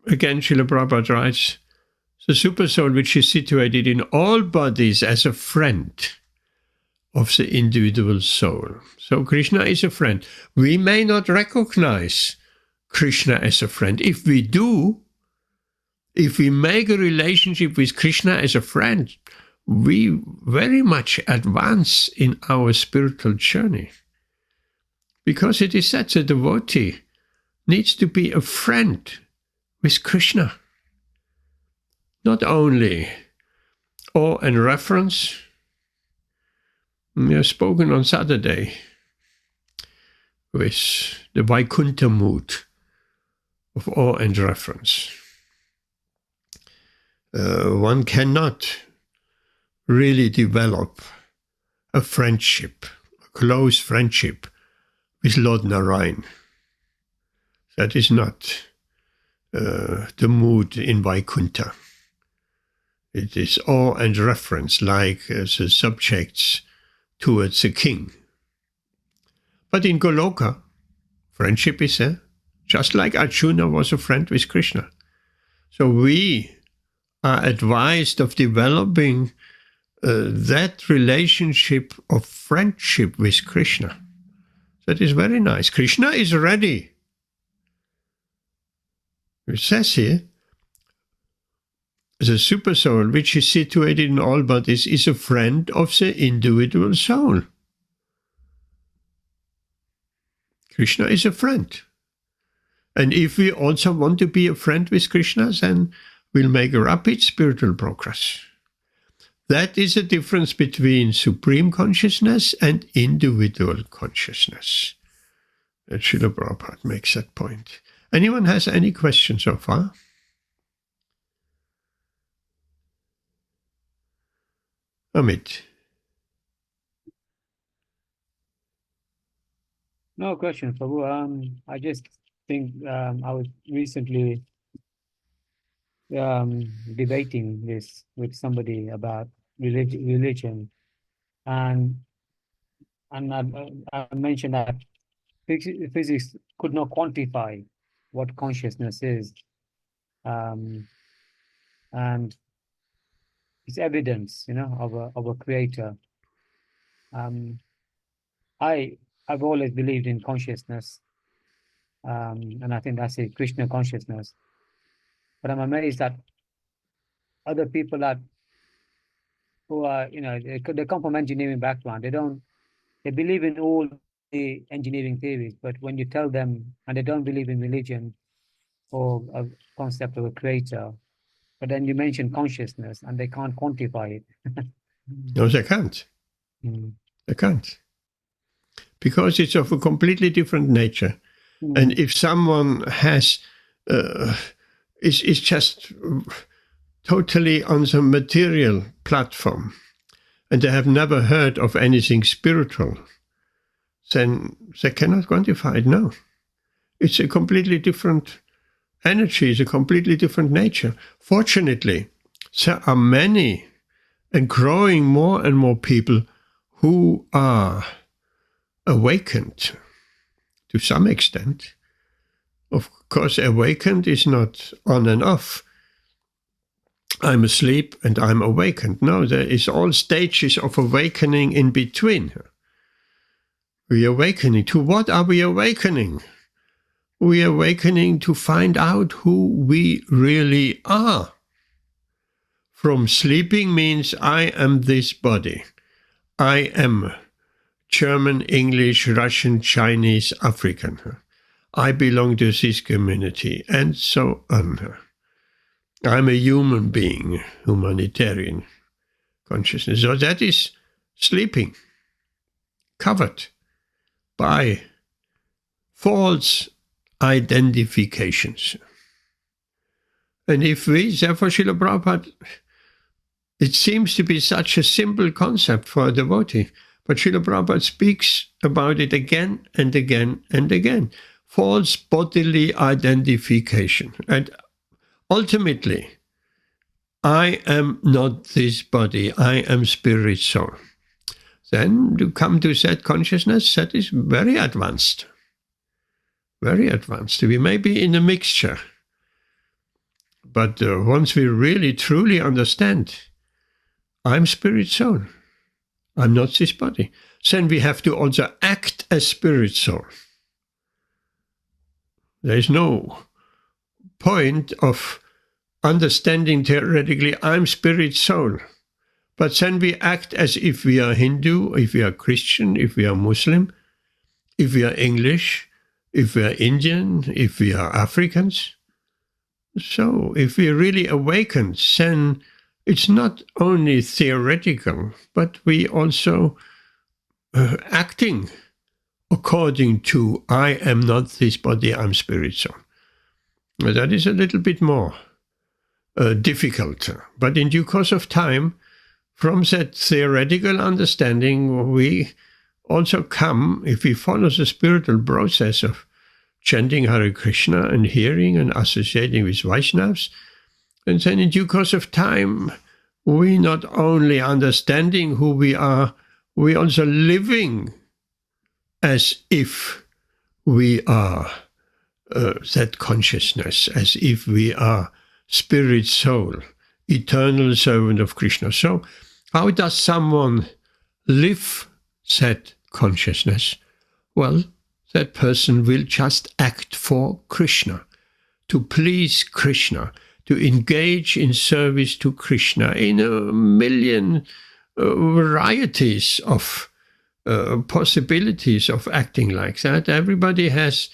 again, Srila Prabhupada writes, the supersoul which is situated in all bodies as a friend of the individual soul. So Krishna is a friend. We may not recognize Krishna as a friend. If we do, if we make a relationship with Krishna as a friend, we very much advance in our spiritual journey. Because it is said the devotee needs to be a friend with Krishna. Not only awe and reverence. We have spoken on Saturday with the Vaikuntha mood of awe and reverence. One cannot really develop a friendship, a close friendship with Lord Narayan. That is not the mood in Vaikuntha. It is awe and reverence, like the subjects towards the king. But in Goloka, friendship is there, just like Arjuna was a friend with Krishna. So we are advised of developing that relationship of friendship with Krishna. That is very nice. Krishna is ready. It says here, the supersoul, which is situated in all bodies, is a friend of the individual soul. Krishna is a friend. And if we also want to be a friend with Krishna, then we'll make a rapid spiritual progress. That is the difference between supreme consciousness and individual consciousness. And Srila Prabhupada makes that point. Anyone has any questions so far? Amit. No question, Prabhu. I just think I was recently debating this with somebody about religion, and I mentioned that physics could not quantify what consciousness is, and it's evidence, of a creator. I've always believed in consciousness, and I think that's a Krishna consciousness. But I'm amazed that other people who are, they come from engineering background. They believe in all the engineering theories, but when you tell them, and they don't believe in religion or a concept of a creator, but then you mention consciousness and they can't quantify it. No, they can't. They can't. Because it's of a completely different nature. And if someone is just totally on the material platform, and they have never heard of anything spiritual, then they cannot quantify it. No. It's a completely different energy is a completely different nature. Fortunately, there are many and growing more and more people who are awakened to some extent. Of course, awakened is not on and off. I'm asleep and I'm awakened. No, there is all stages of awakening in between. We are awakening. To what are we awakening? We are awakening to find out who we really are. From sleeping means I am this body. I am German, English, Russian, Chinese, African. I belong to this community, and so on. I'm a human being, humanitarian consciousness. So that is sleeping, covered by false identifications. And if we, therefore, Srila Prabhupada, it seems to be such a simple concept for a devotee, but Srila Prabhupada speaks about it again and again and again. False bodily identification. And ultimately, I am not this body, I am spirit soul. Then to come to that consciousness, that is very advanced. Very advanced. We may be in a mixture. But once we really, truly understand, I'm spirit soul. I'm not this body. Then we have to also act as spirit soul. There is no point of understanding theoretically, I'm spirit soul. But then we act as if we are Hindu, if we are Christian, if we are Muslim, if we are English, if we are Indian, if we are Africans. So if we really awaken, then it's not only theoretical, but we also acting according to I am not this body, I'm spirit soul. That is a little bit more difficult. But in due course of time, from that theoretical understanding, we also come, if we follow the spiritual process of chanting Hare Krishna and hearing and associating with Vaishnavas, and then in due course of time, we not only understanding who we are, we also living as if we are that consciousness, as if we are spirit soul, eternal servant of Krishna. So how does someone live that consciousness? Well, that person will just act for Krishna, to please Krishna, to engage in service to Krishna in a million varieties of possibilities of acting like that. Everybody has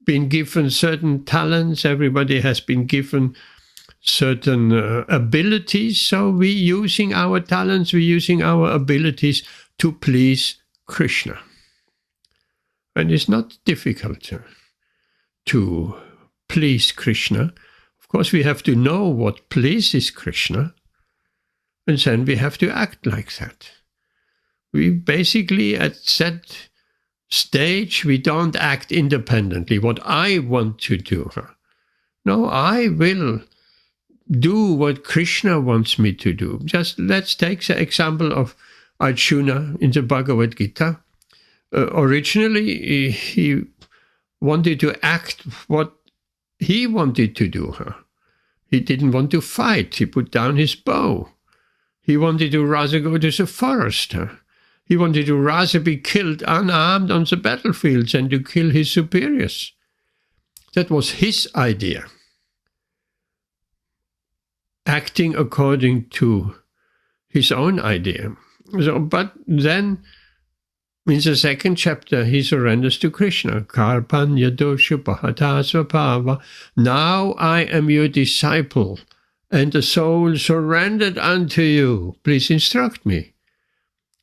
been given certain talents, everybody has been given certain abilities, so we're using our talents, we're using our abilities to please Krishna. And it's not difficult to please Krishna. Of course, we have to know what pleases Krishna, and then we have to act like that. We basically, at that stage, we don't act independently, what I want to do. No, I will do what Krishna wants me to do. Just let's take the example of Arjuna in the Bhagavad Gītā. Originally, he wanted to act what he wanted to do. He didn't want to fight. He put down his bow. He wanted to rather go to the forest. He wanted to rather be killed unarmed on the battlefield than to kill his superiors. That was his idea. Acting according to his own idea. So, but then, in the second chapter, he surrenders to Krishna. Karpanya dosha bhata svabhava. Now I am your disciple, and the soul surrendered unto you. Please instruct me.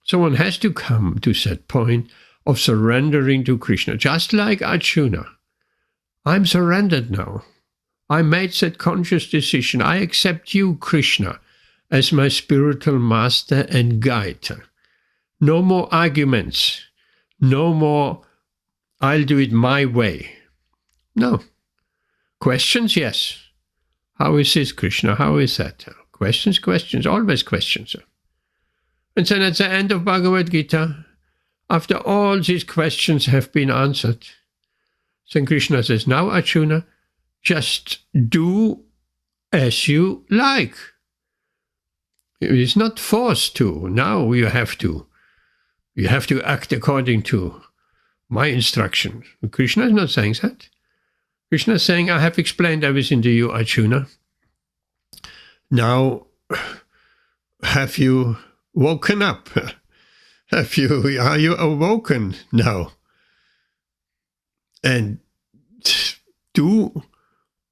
So one has to come to that point of surrendering to Krishna, just like Arjuna. I'm surrendered now. I made that conscious decision. I accept you, Krishna, as my spiritual master and guide. No more arguments. No more, I'll do it my way. No. Questions? Yes. How is this, Krishna? How is that? Questions, always questions. And then at the end of Bhagavad Gītā, after all these questions have been answered, then Krishna says, now Arjuna, just do as you like. It is not forced to. Now you have to. You have to act according to my instruction. Krishna is not saying that. Krishna is saying, I have explained everything to you, Arjuna. Now, have you woken up? Are you awoken now? And do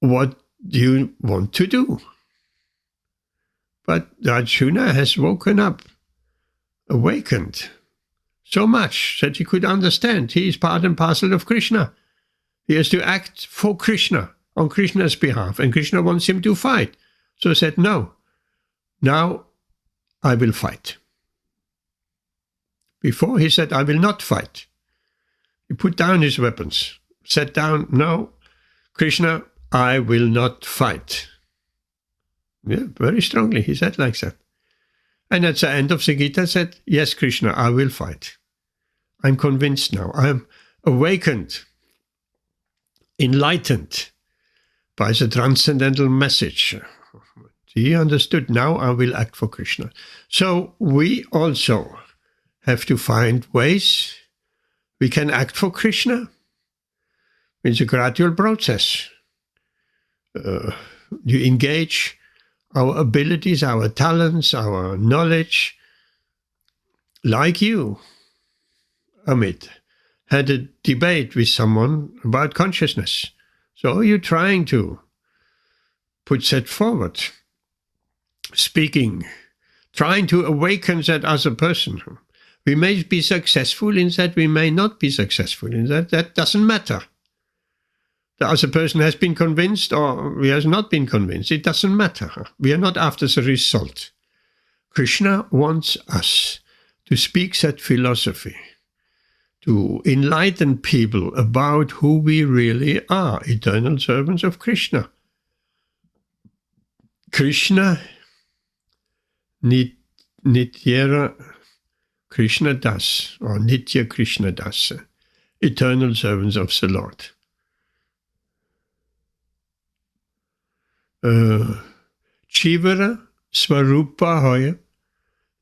what you want to do. But Arjuna has woken up, awakened so much that he could understand. He is part and parcel of Krishna. He has to act for Krishna, on Krishna's behalf, and Krishna wants him to fight. So he said, no, now I will fight. Before he said, I will not fight. He put down his weapons, sat down, no, Krishna, I will not fight. Yeah, very strongly, he said like that. And at the end of the Gita said, yes, Krishna, I will fight. I'm convinced now. I'm awakened, enlightened by the transcendental message. He understood, now I will act for Krishna. So we also have to find ways we can act for Krishna. It's a gradual process. You engage our abilities, our talents, our knowledge. Like you, Amit, had a debate with someone about consciousness. So you're trying to put that forward. Speaking, trying to awaken that other person. We may be successful in that, we may not be successful in that. That doesn't matter. The other person has been convinced or he has not been convinced. It doesn't matter. We are not after the result. Krishna wants us to speak that philosophy, to enlighten people about who we really are, eternal servants of Krishna. Krishna Nityera Krishna Das, or Nitya Krishna Das, eternal servants of the Lord. Chivara Swarupa Hoya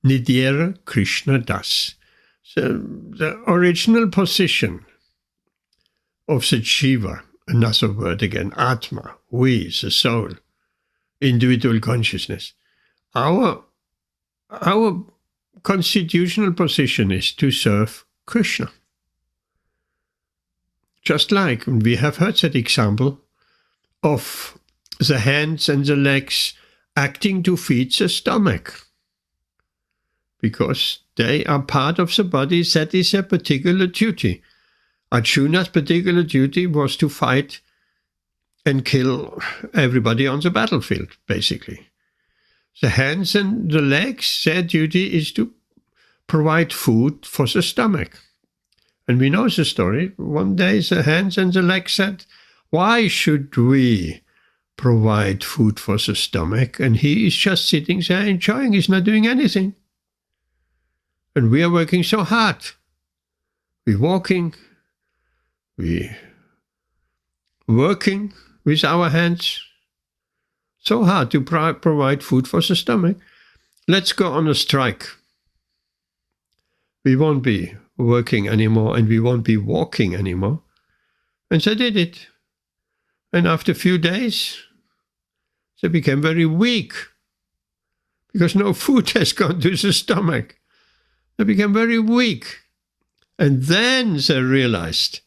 Nityera Krishna Das. The original position of the Jiva, another word again, Atma, we, the soul, individual consciousness. Our constitutional position is to serve Krishna. Just like we have heard that example of the hands and the legs acting to feed the stomach. Because they are part of the body, that is a particular duty. Arjuna's particular duty was to fight and kill everybody on the battlefield, basically. The hands and the legs, their duty is to provide food for the stomach. And we know the story. One day the hands and the legs said, why should we provide food for the stomach? And he is just sitting there enjoying, he's not doing anything. And we are working so hard. We're walking, we're working with our hands so hard to provide food for the stomach. Let's go on a strike. We won't be working anymore and we won't be walking anymore. And they did it. And after a few days, they became very weak because no food has gone to the stomach. They became very weak. And then they realized,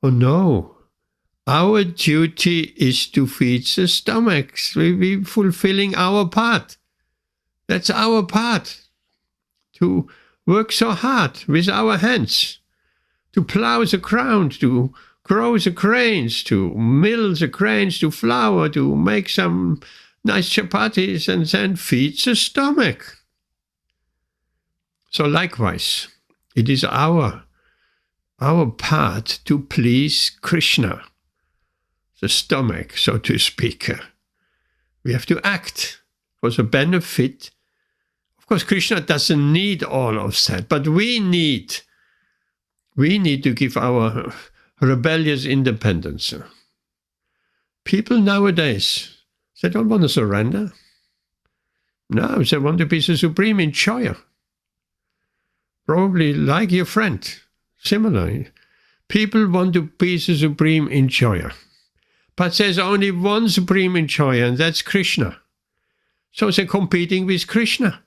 oh no, our duty is to feed the stomachs. We're fulfilling our part. That's our part. To work so hard with our hands. To plow the ground, to grow the grains, to mill the grains to flour, to make some nice chapatis and then feed the stomach. So likewise, it is our part to please Krishna. the stomach, so to speak. We have to act for the benefit. Of course, Krishna doesn't need all of that, but we need to give our rebellious independence. People nowadays, they don't want to surrender. No, they want to be the supreme enjoyer. Probably like your friend, similarly. People want to be the supreme enjoyer. But there's only one supreme enjoyer, and that's Krishna. So they're competing with Krishna.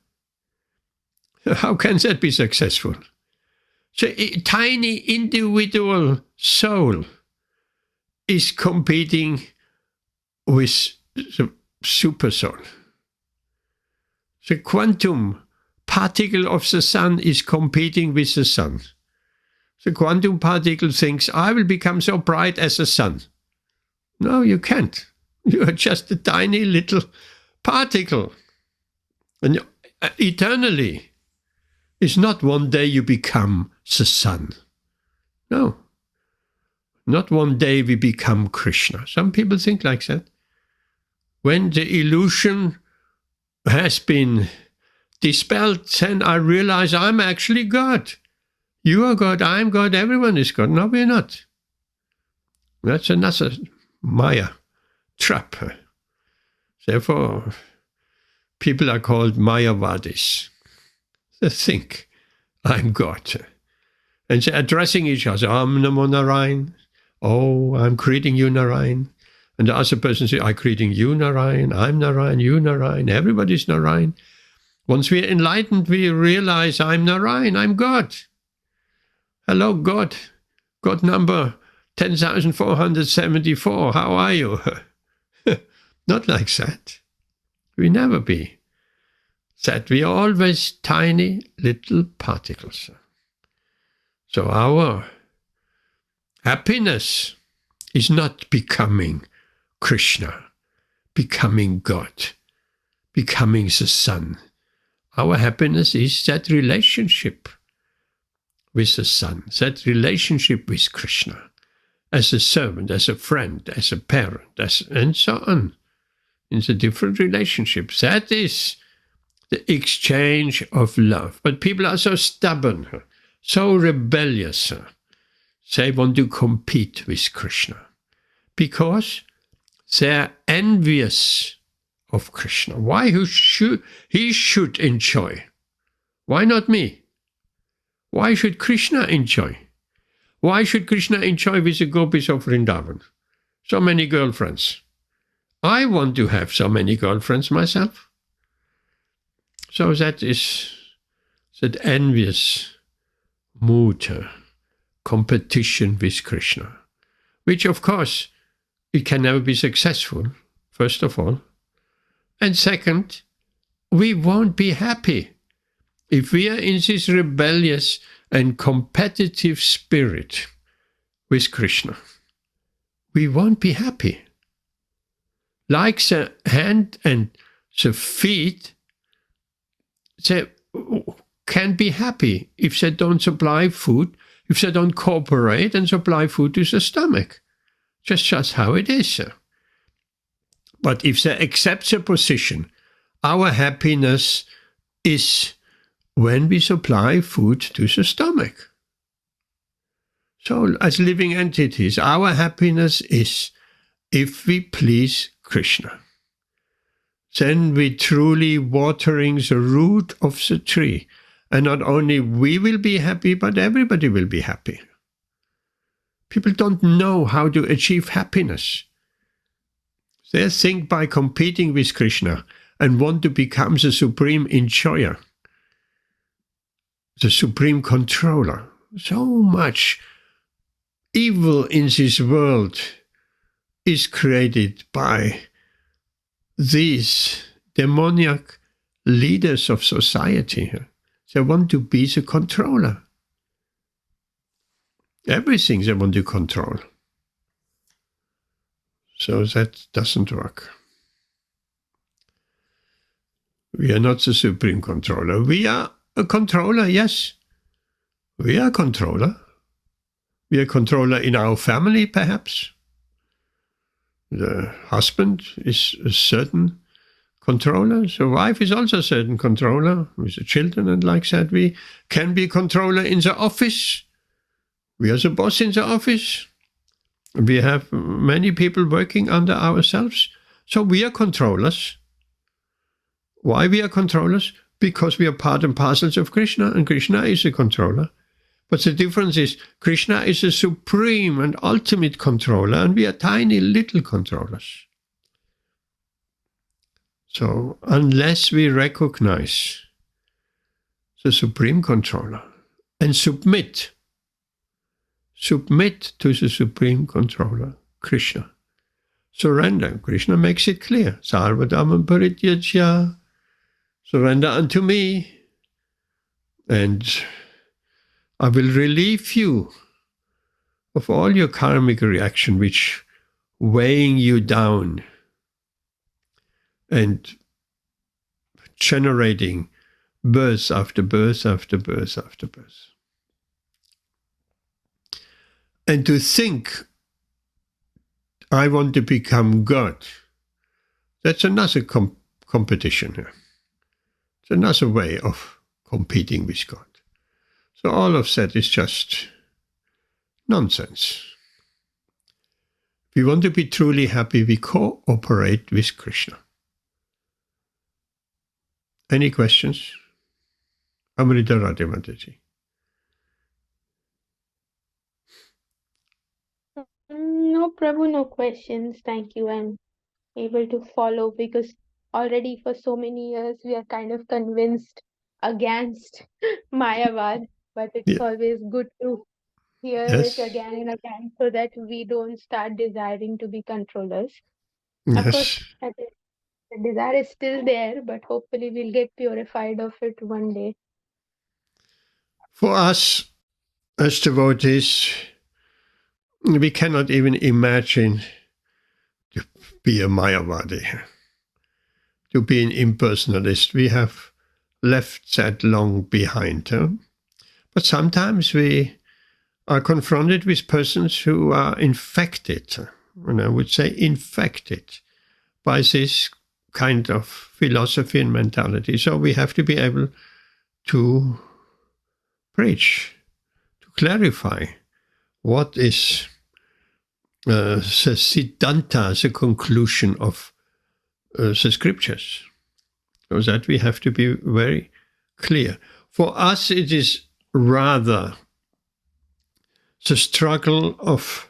How can that be successful? So a tiny individual soul is competing with the super soul. The quantum particle of the sun is competing with the sun. The quantum particle thinks, I will become so bright as the sun. No, you can't. You are just a tiny little particle. And eternally, it's not one day you become the sun. No. Not one day we become Krishna. Some people think like that. When the illusion has been dispelled, then I realize I'm actually God. You are God, I'm God, everyone is God. No, we're not. That's another Maya trap. Therefore, people are called Mayavadis. They think, I'm God. And they're addressing each other. Om Namo Narayan. Oh, I'm greeting you, Narayan. And the other person says, I'm greeting you, Narayan. I'm Narayan, you, Narayan. Everybody's Narayan. Once we're enlightened, we realize I'm Narayan, I'm God. Hello, God. God number 10,474. How are you? Not like that. We never be that. We are always tiny little particles. So our happiness is not becoming Krishna, becoming God, becoming the sun. Our happiness is that relationship with the sun, that relationship with Krishna, as a servant, as a friend, as a parent, and so on, in the different relationships. That is the exchange of love. But people are so stubborn, so rebellious. They want to compete with Krishna because they're envious of Krishna. Why he should enjoy? Why not me? Why should Krishna enjoy? Why should Krishna enjoy with the gopis of Vrindavan? So many girlfriends. I want to have so many girlfriends myself. So that is that envious mood, competition with Krishna, which of course it can never be successful, first of all. And second, we won't be happy if we are in this rebellious and competitive spirit with Krishna. We won't be happy. Like the hand and the feet, they can be happy if they don't supply food, if they don't cooperate and supply food to the stomach. Just how it is. But if they accept the position, our happiness is when we supply food to the stomach. So as living entities, our happiness is if we please Krishna. Then we truly watering the root of the tree. And not only we will be happy, but everybody will be happy. People don't know how to achieve happiness. They think by competing with Krishna and want to become the supreme enjoyer, the supreme controller. So much evil in this world is created by these demoniac leaders of society. They want to be the controller. Everything they want to control. So that doesn't work. We are not the supreme controller. We are a controller, yes. We are a controller. We are a controller in our family, perhaps. The husband is a certain controller. The wife is also a certain controller with the children and like that. We can be controller in the office. We are the boss in the office. We have many people working under ourselves. So we are controllers. Why we are controllers? Because we are part and parcels of Krishna, and Krishna is a controller. But the difference is Krishna is a supreme and ultimate controller, and we are tiny little controllers. So unless we recognize the supreme controller and submit to the supreme controller, Krishna, surrender. Krishna makes it clear. Sarvadhamam parityajya. Surrender unto me, and I will relieve you of all your karmic reaction, which weighing you down and generating birth after birth after birth after birth. And to think, I want to become God, that's another competition here. It's another way of competing with God. So all of that is just nonsense. If we want to be truly happy, we cooperate with Krishna. Any questions? Amrita Radhe Mataji. No, Prabhu, no questions. Thank you. I'm able to follow because already for so many years we are kind of convinced against Mayavad, but it's Yeah. always good to hear it Yes. again and again so that we don't start desiring to be controllers. Of course, Yes. the desire is still there, but hopefully we'll get purified of it one day. For us, as devotees, we cannot even imagine to be a Mayavadi, to be an impersonalist. We have left that long behind. But sometimes we are confronted with persons who are infected, and I would say infected, by this kind of philosophy and mentality. So we have to be able to preach, to clarify what is the siddhanta, the conclusion of the scriptures. So that we have to be very clear. For us, it is rather the struggle of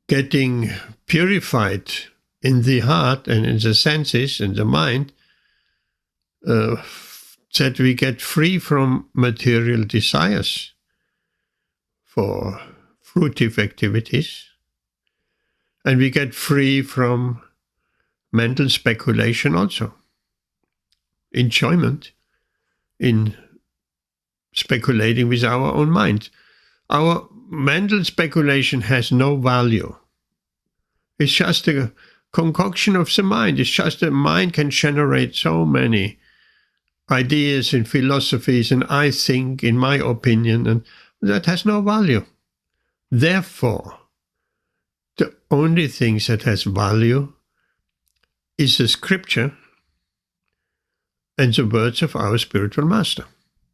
getting purified in the heart and in the senses and the mind, that we get free from material desires for fruitive activities, and we get free from mental speculation also. Enjoyment in speculating with our own mind. Our mental speculation has no value. It's just a concoction of the mind. It's just the mind can generate so many ideas and philosophies, and I think, in my opinion, and that has no value. Therefore, the only thing that has value is the scripture and the words of our spiritual master.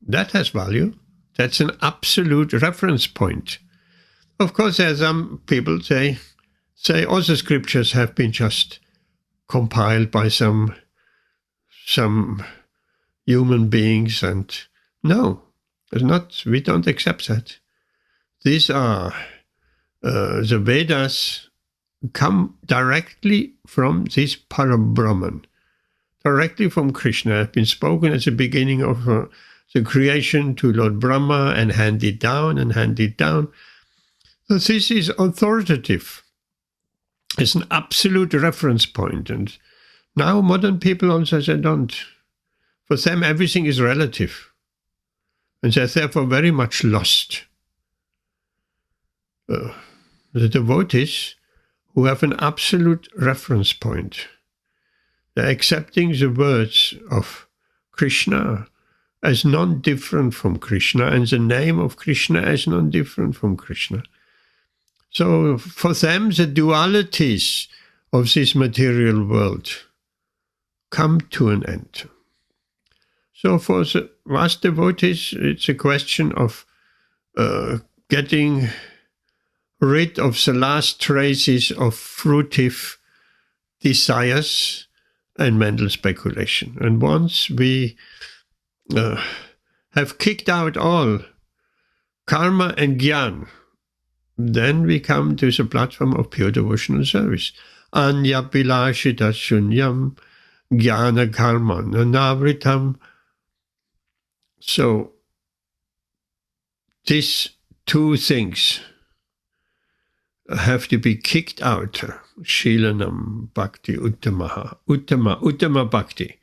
That has value. That's an absolute reference point. Of course, there are some people say all the scriptures have been just compiled by some human beings, and no, it's not. We don't accept that. These are the Vedas come directly from this Parabrahman, directly from Krishna, have been spoken at the beginning of the creation to Lord Brahma and handed down and handed down. So this is authoritative. It's an absolute reference point. And now modern people also say don't. For them, everything is relative. And they're therefore very much lost. The devotees who have an absolute reference point, they're accepting the words of Krishna as non-different from Krishna, and the name of Krishna as non-different from Krishna. So for them, the dualities of this material world come to an end. So for the vast devotees, it's a question of getting rid of the last traces of fruitive desires and mental speculation. And once we have kicked out all karma and jnana, then we come to the platform of pure devotional service. Anya pilashita shunyam jnana karma nanavritam. So these two things have to be kicked out. Shilanam bhakti uttama bhakti.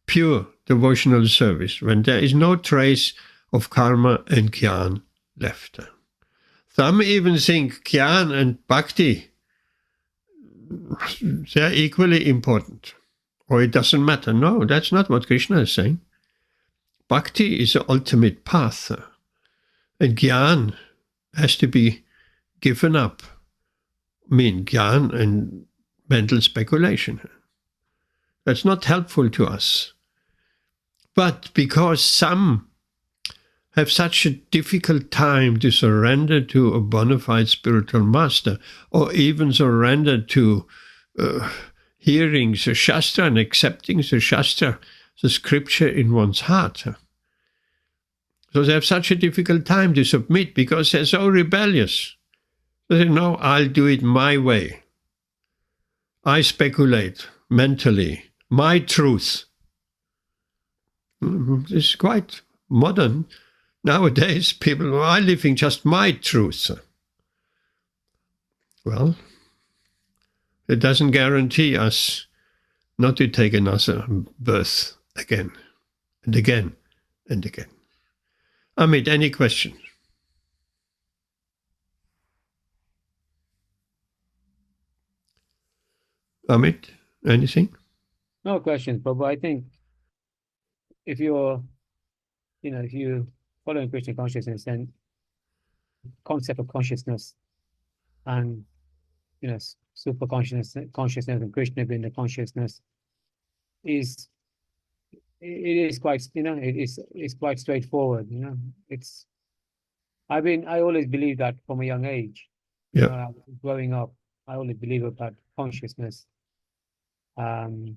Pure devotional service, when there is no trace of karma and jnana left. Some even think jnana and bhakti, they're equally important, or it doesn't matter. No, that's not what Krishna is saying. Bhakti is the ultimate path, and jnana has to be given up. I mean, jnana and mental speculation. That's not helpful to us. But because some have such a difficult time to surrender to a bona fide spiritual master, or even surrender to hearing the Shastra and accepting the Shastra, the scripture in one's heart. So they have such a difficult time to submit because they're so rebellious. They say, no, I'll do it my way. I speculate mentally. My truth. This is quite modern. Nowadays, people are living just my truth. Well, it doesn't guarantee us not to take another birth again and again and again. Amit, any questions? Amit, anything? No questions, Prabhu. I think if you're, if you following Krishna consciousness, then concept of consciousness and, super consciousness and Krishna being the consciousness it is quite, it's quite straightforward, I always believed that from a young age. Yeah. Growing up, I always believed about consciousness. And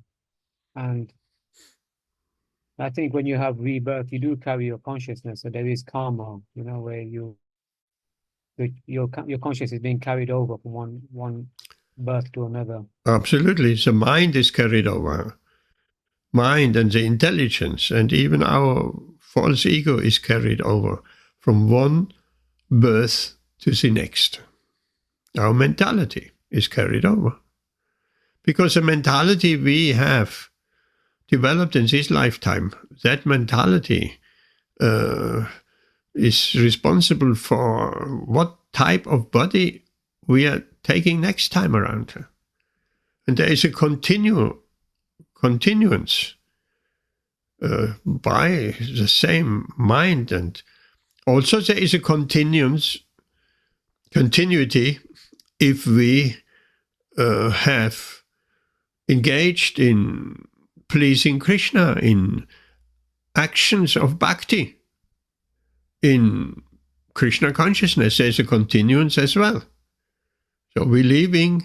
I think when you have rebirth, you do carry your consciousness. So there is karma, where your consciousness is being carried over from one birth to another. Absolutely. The mind is carried over. Mind and the intelligence, and even our false ego is carried over from one birth to the next. Our mentality is carried over. Because the mentality we have developed in this lifetime, that mentality is responsible for what type of body we are taking next time around. And there is a continuance by the same mind, and also there is a continuity if we have engaged in pleasing Krishna, in actions of bhakti, in Krishna consciousness. There's a continuance as well. So we're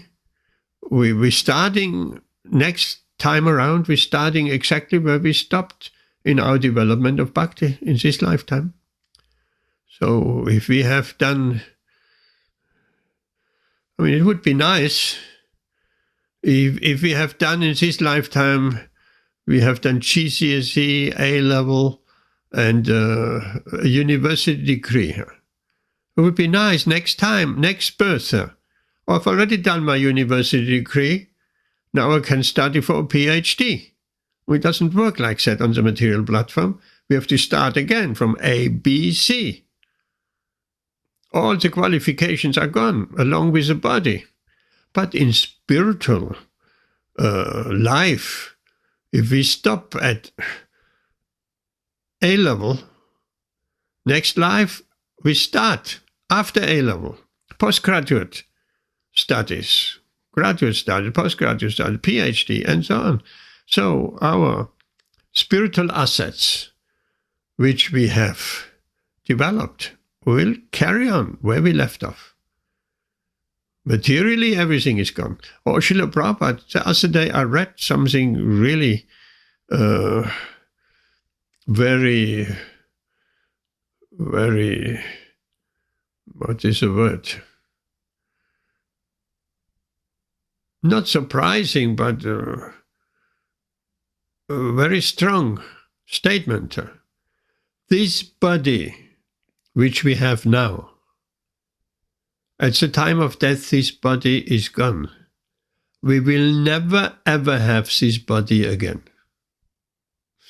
starting next time around, we're starting exactly where we stopped in our development of bhakti in this lifetime. So if we have done, it would be nice if we have done in this lifetime, we have done GCSE, A-level, and a university degree. It would be nice next time, next birth. I've already done my university degree. Now I can study for a PhD. It doesn't work like that on the material platform. We have to start again from A, B, C. All the qualifications are gone, along with the body. But in spiritual life, if we stop at A level, next life we start after A level. postgraduate studies, graduate studies, postgraduate studies, PhD, and so on. So our spiritual assets, which we have developed, will carry on where we left off. Materially, everything is gone. Or Srila Prabhupada, the other day I read something really very, what is the word? Not surprising, but a very strong statement. This body which we have now, at the time of death, this body is gone. We will never ever have this body again.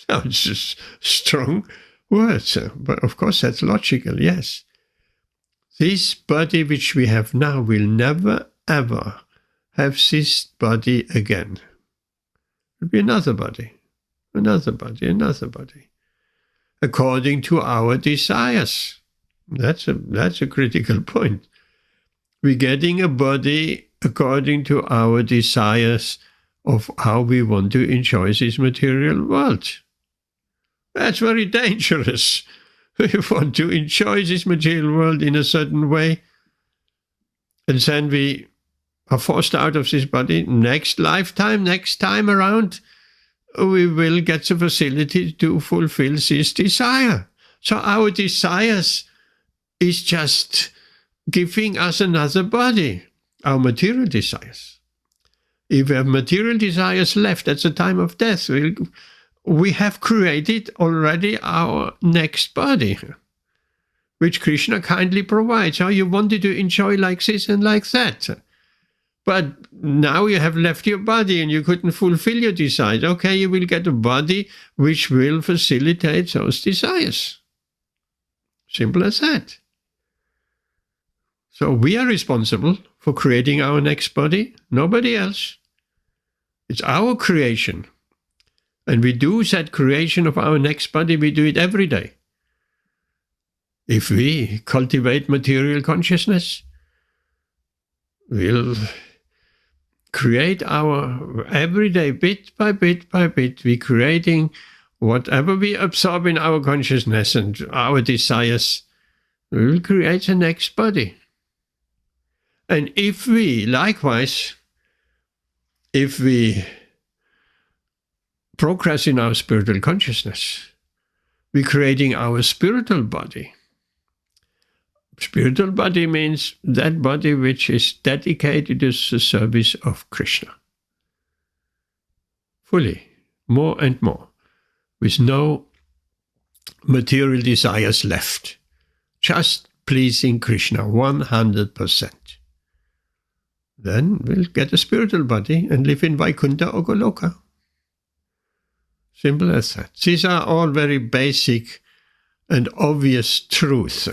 Sounds just strong words, but of course that's logical, yes. This body which we have now will never ever have this body again. It will be another body, another body, another body, according to our desires. That's a critical point. We're getting a body according to our desires of how we want to enjoy this material world. That's very dangerous. We want to enjoy this material world in a certain way, and then we are forced out of this body. Next lifetime, next time around, we will get the facility to fulfill this desire. So our desires is just giving us another body, our material desires. If we have material desires left at the time of death, we have created already our next body, which Krishna kindly provides. How you wanted to enjoy like this and like that. But now you have left your body and you couldn't fulfill your desires. Okay, you will get a body which will facilitate those desires. Simple as that. So we are responsible for creating our next body, nobody else. It's our creation. And we do that creation of our next body, we do it every day. If we cultivate material consciousness, we'll create our everyday, bit by bit by bit, we're creating whatever we absorb in our consciousness and our desires, we will create the next body. And if we, likewise, if we progress in our spiritual consciousness, we're creating our spiritual body. Spiritual body means that body which is dedicated to the service of Krishna. Fully, more and more, with no material desires left. Just pleasing Krishna 100%. Then we'll get a spiritual body and live in Vaikuntha or Goloka. Simple as that. These are all very basic and obvious truths.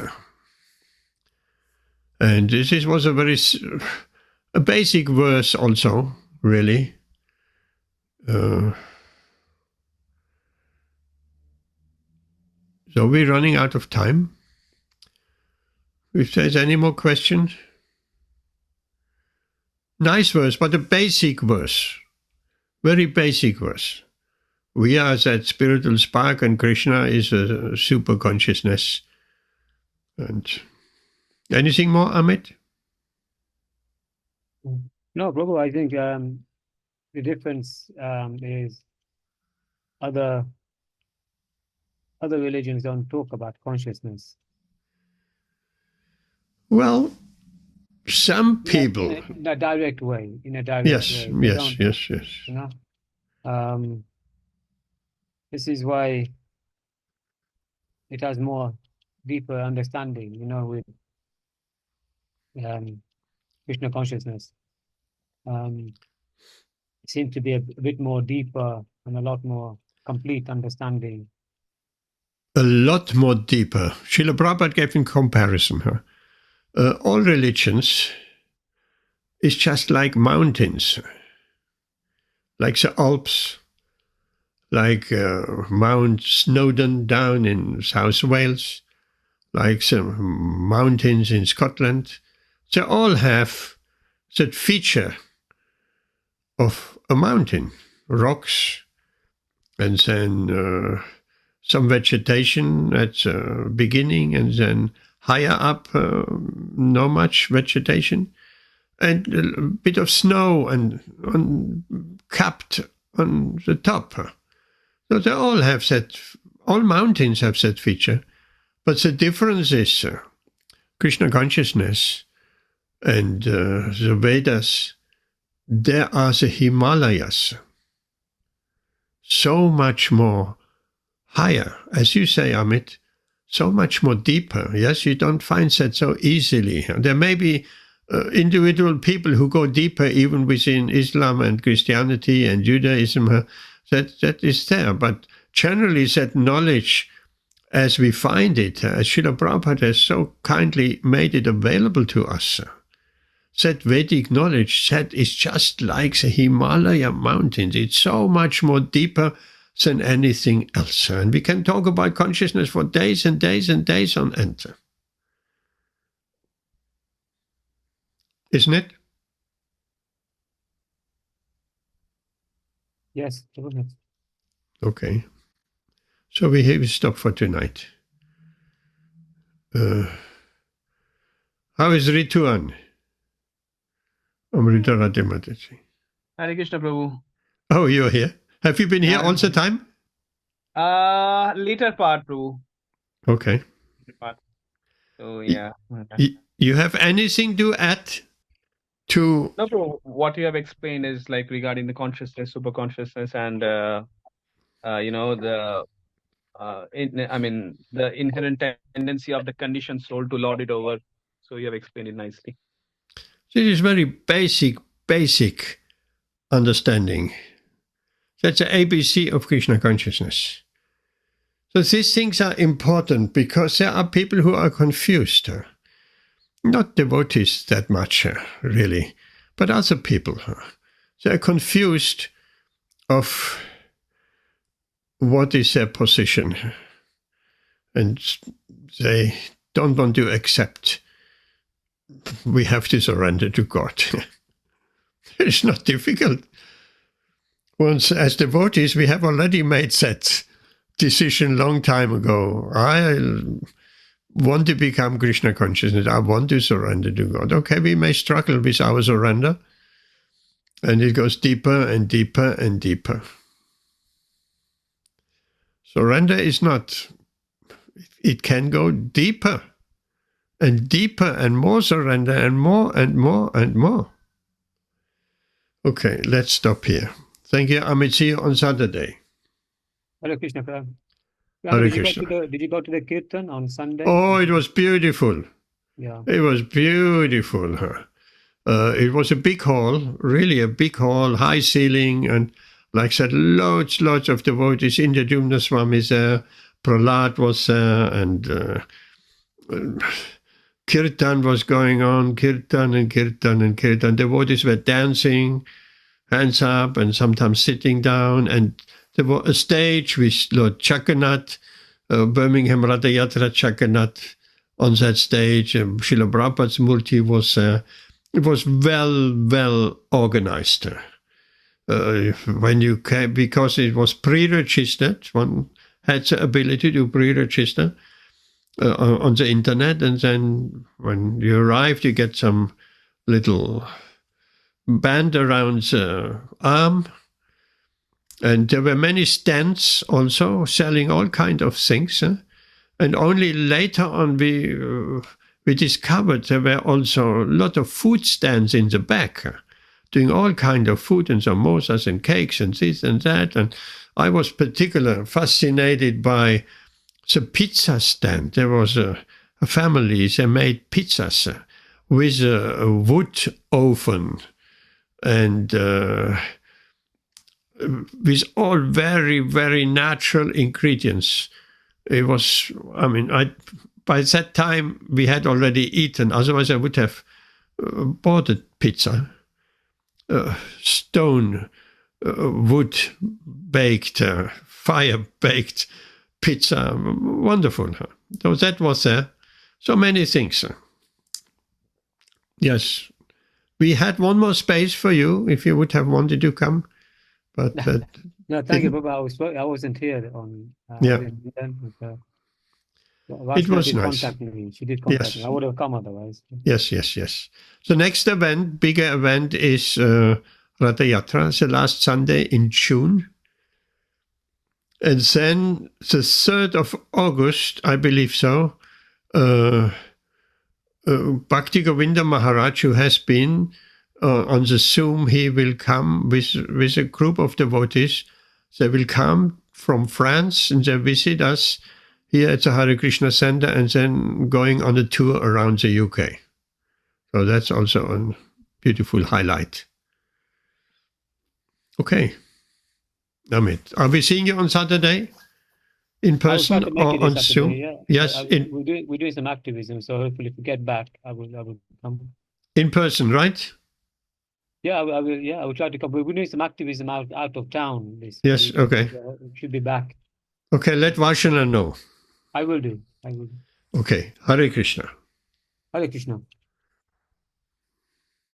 And this was a basic verse also, really. So we're running out of time. If there's any more questions. Nice verse, but a basic verse. Very basic verse. We are that spiritual spark and Krishna is a super consciousness. And anything more, Amit? No, Prabhu, I think the difference is other religions don't talk about consciousness. Well, some people... In a direct way. Yes. You know? This is why it has more deeper understanding, you know, with Krishna consciousness. It seems to be a bit more deeper and a lot more complete understanding. A lot more deeper. Srila Prabhupada gave in comparison. All religions is just like mountains, like the Alps, like Mount Snowdon down in South Wales, like some mountains in Scotland, They all have that feature of a mountain, rocks, and then some vegetation at the beginning, and then higher up, not much vegetation, and a bit of snow and capped on the top. So they all have that, all mountains have that feature, but the difference is Krishna consciousness and the Vedas, there are the Himalayas, so much more higher, as you say, Amit, so much more deeper. Yes, you don't find that so easily. There may be individual people who go deeper even within Islam and Christianity and Judaism. That is there, but generally that knowledge as we find it, as Srila Prabhupada has so kindly made it available to us, that Vedic knowledge, that is just like the Himalaya mountains. It's so much more deeper than anything else. And we can talk about consciousness for days and days and days on end. Isn't it? Yes, Prabhupada. Okay. So we stop for tonight. How is Rituan? Amrita Radhe Mataji. Hare Krishna, Prabhu. Oh, you're here. Have you been here all the time? Later part, Prabhu. Okay. Later part. So, yeah. You have anything to add to... No, Prabhu. What you have explained is like regarding the consciousness, super consciousness, and the inherent tendency of the conditioned soul to lord it over. So you have explained it nicely. This is very basic understanding. That's the ABC of Krishna consciousness. So these things are important because there are people who are confused. Not devotees that much, really, but other people. They are confused of what is their position. And they don't want to accept we have to surrender to God. It's not difficult. Once, as devotees, we have already made that decision long time ago. I want to become Krishna consciousness. I want to surrender to God. Okay, we may struggle with our surrender, and it goes deeper and deeper and deeper. Surrender is not, it can go deeper and deeper and more surrender and more and more and more. Okay, let's stop here. Thank you, Amit. See you on Saturday. Hare Krishna, Prabhupada. Hare Krishna. Did you go to the Kirtan on Sunday? Oh, it was beautiful. Yeah. It was beautiful. It was a big hall, really a big hall, high ceiling, and like I said, lots of devotees. Indradyumna Swami is there, Prahlad was there, and Kirtan was going on, Kirtan and Kirtan and Kirtan. Devotees were dancing, hands up, and sometimes sitting down, and there was a stage with Lord Chakarnath, Birmingham Ratha Yatra Chakarnath on that stage. Srila Prabhupada's Murti was there. It was well organized. When you came, because it was pre-registered, one had the ability to pre-register on the internet, and then when you arrived, you get some little band around the arm, and there were many stands also selling all kind of things, and only later on we discovered there were also a lot of food stands in the back, doing all kind of food and samosas and cakes and this and that. And I was particularly fascinated by the pizza stand. There was a family, they made pizzas with a wood oven and with all very natural ingredients. It was, by that time we had already eaten, otherwise I would have bought a pizza. Stone, wood baked, fire baked pizza, wonderful. So that was there. So many things. Yes. We had one more space for you if you would have wanted to come. But No, thank you, Baba. I wasn't here on. Yeah. I was in England, but, It Vashna was did nice. contact me. She did contact Yes. me. I would have come otherwise. Yes. The next event, bigger event, is Ratha Yatra. It's the last Sunday in June. And then the 3rd of August, I believe so, Bhakti Govinda Maharaj, who has been on the Zoom, he will come with a group of devotees. They will come from France and they visit us here at the Hare Krishna Center and then going on a tour around the UK. So that's also a beautiful highlight. Okay. Amit, are we seeing you on Saturday? In person I will try to make or it on this Zoom? Saturday, yeah. Yes, We're doing some activism, so hopefully if we get back, I will come. in person, right? Yeah, I will. Yeah, I will try to come. We're doing some activism out of town. Yes, week, okay. so we should be back. Okay, let Vashana know. I will do. Okay, Hare Krishna. Hare Krishna.